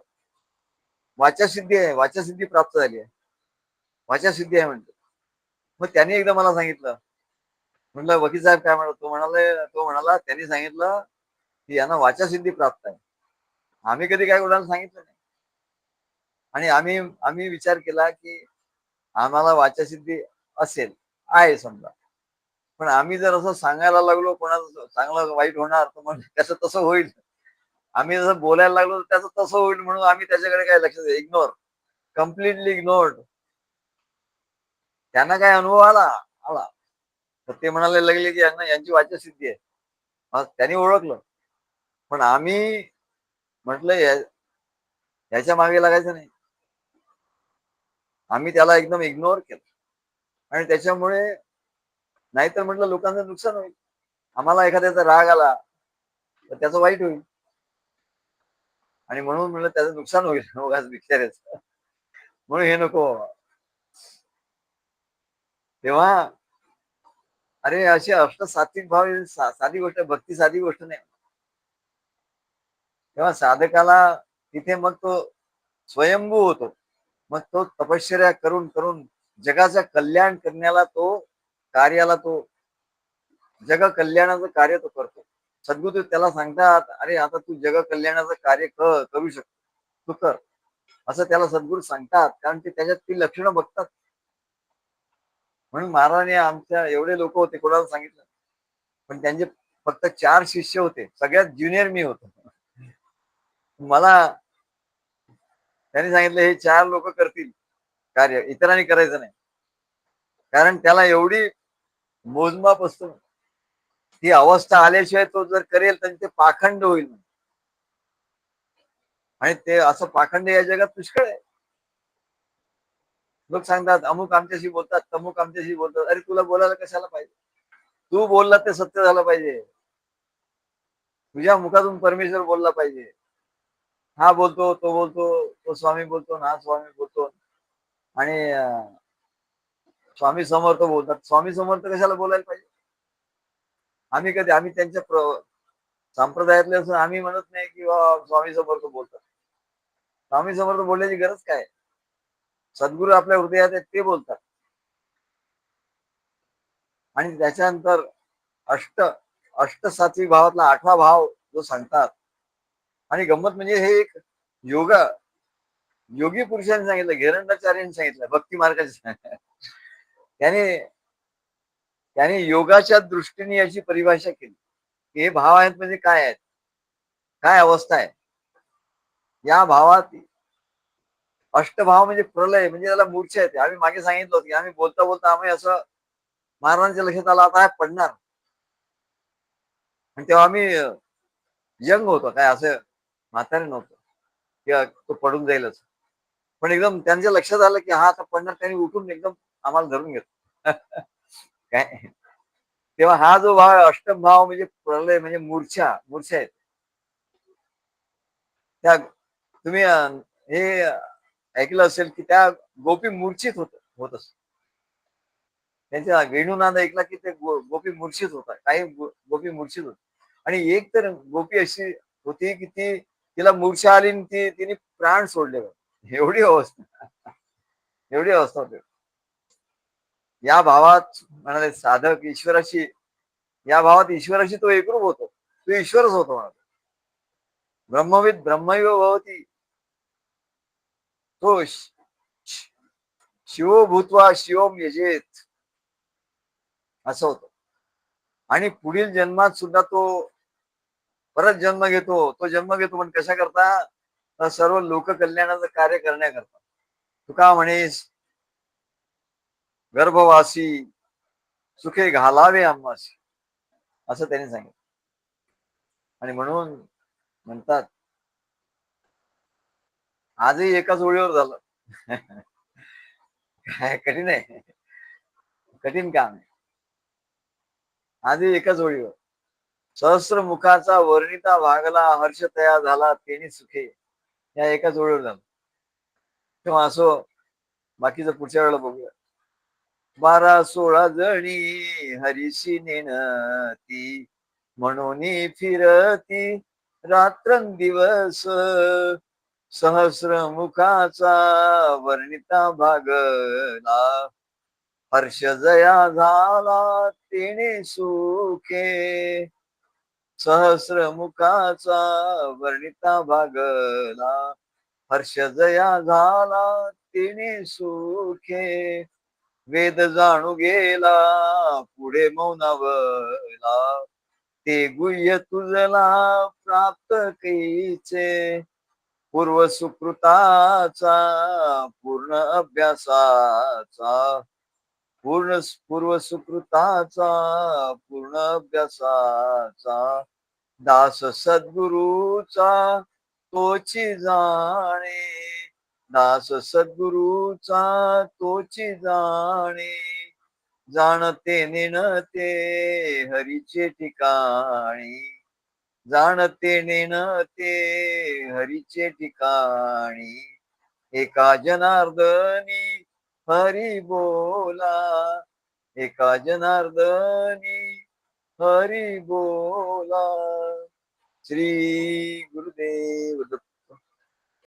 वाचासिद्धी प्राप्त झाली आहे. वाचासिद्धी आहे म्हणतो. मग त्यांनी एकदा मला सांगितलं, म्हटलं वकील साहेब काय म्हणत, तो म्हणाला त्यांनी सांगितलं की यांना वाचासिद्धी प्राप्त आहे. आम्ही कधी काय कोणाला सांगितलं नाही. आणि आम्ही आम्ही विचार केला की आम्हाला वाचासिद्धी असेल, आहे समजा. पण आम्ही जर असं सांगायला लागलो कोणाचं चांगलं वाईट होणार, तर मग त्याचं तसं होईल. आम्ही जसं बोलायला लागलो त्याचं तसं होईल म्हणून आम्ही त्याच्याकडे काय लक्ष इग्नोर, कम्प्लिटली इग्नोर्ड. त्यांना काय अनुभव आला आला तर ते म्हणायला लागले की यांना यांची वाचासिद्धी आहे. मग त्यांनी ओळखलं. पण आम्ही म्हटलं याच्या मागे लागायचं नाही. आम्ही त्याला एकदम इग्नोर केलं. आणि त्याच्यामुळे नाहीतर म्हटलं लोकांचं नुकसान होईल. आम्हाला एखाद्याचा राग आला तर त्याचं वाईट होईल. आणि म्हणून म्हणलं त्याचं नुकसान होईल उगाच बिचाऱ्याचं. म्हणून हे नको. तेव्हा अरे अशी सात्विक भाव साधी गोष्ट, भक्ती साधी गोष्ट नाही. तेव्हा साधकाला तिथे मग तो स्वयंभू होतो. मग तो तपश्चर्या करून करून जगाचं कल्याण करण्याला कार्याला तो जग कल्याणाचं कार्य तो करतो. सद्गुरू त्याला सांगतात, अरे आता तू जग कल्याणाचं कार्य करू शकतो, तू कर, असं त्याला सद्गुरू सांगतात. कारण ते त्याच्यात ती लक्षणं बघतात. म्हणून महाराजांनी आमच्या एवढे लोक होते, कोणाला सांगितलं, पण त्यांचे फक्त 4 शिष्य होते. सगळ्यात ज्युनियर मी होतो. मला त्यांनी सांगितलं हे 4 लोक करतील कार्य, इतरांनी करायचं नाही. कारण त्याला एवढी मोजमाप असतो. ती अवस्था आल्याशिवाय तो जर करेल तर ते पाखंड होईल. आणि ते असं पाखंड या जगात पुष्कळ आहे. लोक सांगतात अमुक आमच्याशी बोलतात, तमुक आमच्याशी बोलतात. अरे तुला बोलायला कशाला पाहिजे? तू बोलला ते सत्य झालं पाहिजे. तुझ्या मुखातून परमेश्वर बोलला पाहिजे. हा बोलतो, तो बोलतो, तो स्वामी बोलतो, हा स्वामी बोलतो. आणि स्वामी समर्थ बोलतात. स्वामी समर्थ कशाला बोलायला पाहिजे? आम्ही त्यांच्या संप्रदायातले असून आम्ही म्हणत नाही की स्वामी समर्थ बोलतात. स्वामी समर्थ बोलण्याची गरज काय? सद्गुरू आपल्या हृदयात आहेत ते बोलतात. आणि त्याच्यानंतर अष्ट अष्टसात्विक भावातला 8वा भाव जो सांगतात. आणि गंमत म्हणजे हे एक योगा योगी पुरुषांनी सांगितलं, घेरंडाचार्यांनी सांगितलं, भक्ती मार्गाचे त्याने त्याने योगाच्या दृष्टीने याची परिभाषा केली. हे भाव आहेत म्हणजे काय आहेत, काय अवस्था आहे. या भावात अष्टभाव म्हणजे प्रलय, म्हणजे त्याला मूर्छा येते. आम्ही मागे सांगितलं होतं की आम्ही बोलता बोलता आम्ही असं महाराजांच्या लक्षात आलं आता पडणार. आणि तेव्हा आम्ही यंग होतो, काय असं म्हातारे नव्हतो किंवा तो पडून जाईलच. पण एकदम त्यांच्या लक्षात आलं की हा आता पडणार. त्यांनी उठून एकदम आम्हाला धरून घेतलं. काय तेव्हा हा जो भाव आहे अष्टम भाव म्हणजे प्रलय, म्हणजे मूर्छा मूर्छा आहे. त्या तुम्ही हे ऐकलं असेल की त्या गोपी मूर्छित होत असत. त्यांच्या वेणुनाद ऐकला की ते गोपी मूर्छित होता. काही गोपी मूर्छित होत. आणि एक तर गोपी अशी होती की ती तिला मूर्छा आली आणि तिने प्राण सोडले. एवढी अवस्था एवढी अवस्था होती. या भावात म्हणाले साधक ईश्वराशी, या भावात ईश्वराशी तो एकरूप होतो. तो ईश्वरच होतो म्हणा. ब्रह्मविद ब्रह्मैव भवती. तो शिवो भूत्वा शिवम यजेत असं होतं. आणि पुढील जन्मात सुद्धा तो परत जन्म घेतो. तो जन्म घेतो पण कशा करता? तर सर्व लोककल्याणाचं कार्य करण्याकरता. तुका म्हणेस गर्भवासी सुखे घालावे आम्हासी, असं त्यांनी सांगितलं. आणि म्हणून म्हणतात आजही एकाच ओळीवर झालं. काय कठीण आहे, कठीण काम आहे. आजही एकाच ओळीवर सहस्र मुखाचा वर्णिता भागला, हर्ष तया झाला तेनी सुखे, या एकाच ओळीवर झालं. तेव्हा असो, बाकीचं पुढच्या वेळेला बघूया. 12-16 जणी हरीशी नेनती, म्हणून फिरती रात्रंदिवस, सहस्र मुखाचा वर्णिता भागला, हर्ष जया झाला तेने सुखे, सहस्र मुखाचा वर्णिता भागला, हर्ष जया झाला तेने सुखे, वेद जाणू गेला पुढे मौनावला, ते गुह्य तुझला प्राप्त कैचे, पूर्व सुकृताचा पूर्ण अभ्यासाचा, पूर्व सुकृताचा पूर्ण अभ्यासाचा, दास सद्गुरूचा तोची जाणे, दास सद्गुरूचा तोची जाणे, जाणते नेणते हरीचे ठिकाणी, जाणते नेणते हरीचे ठिकाणी, एका जनार्दनी हरी बोला, एका जनार्दनी हरी बोला. श्री गुरुदेव दत्त.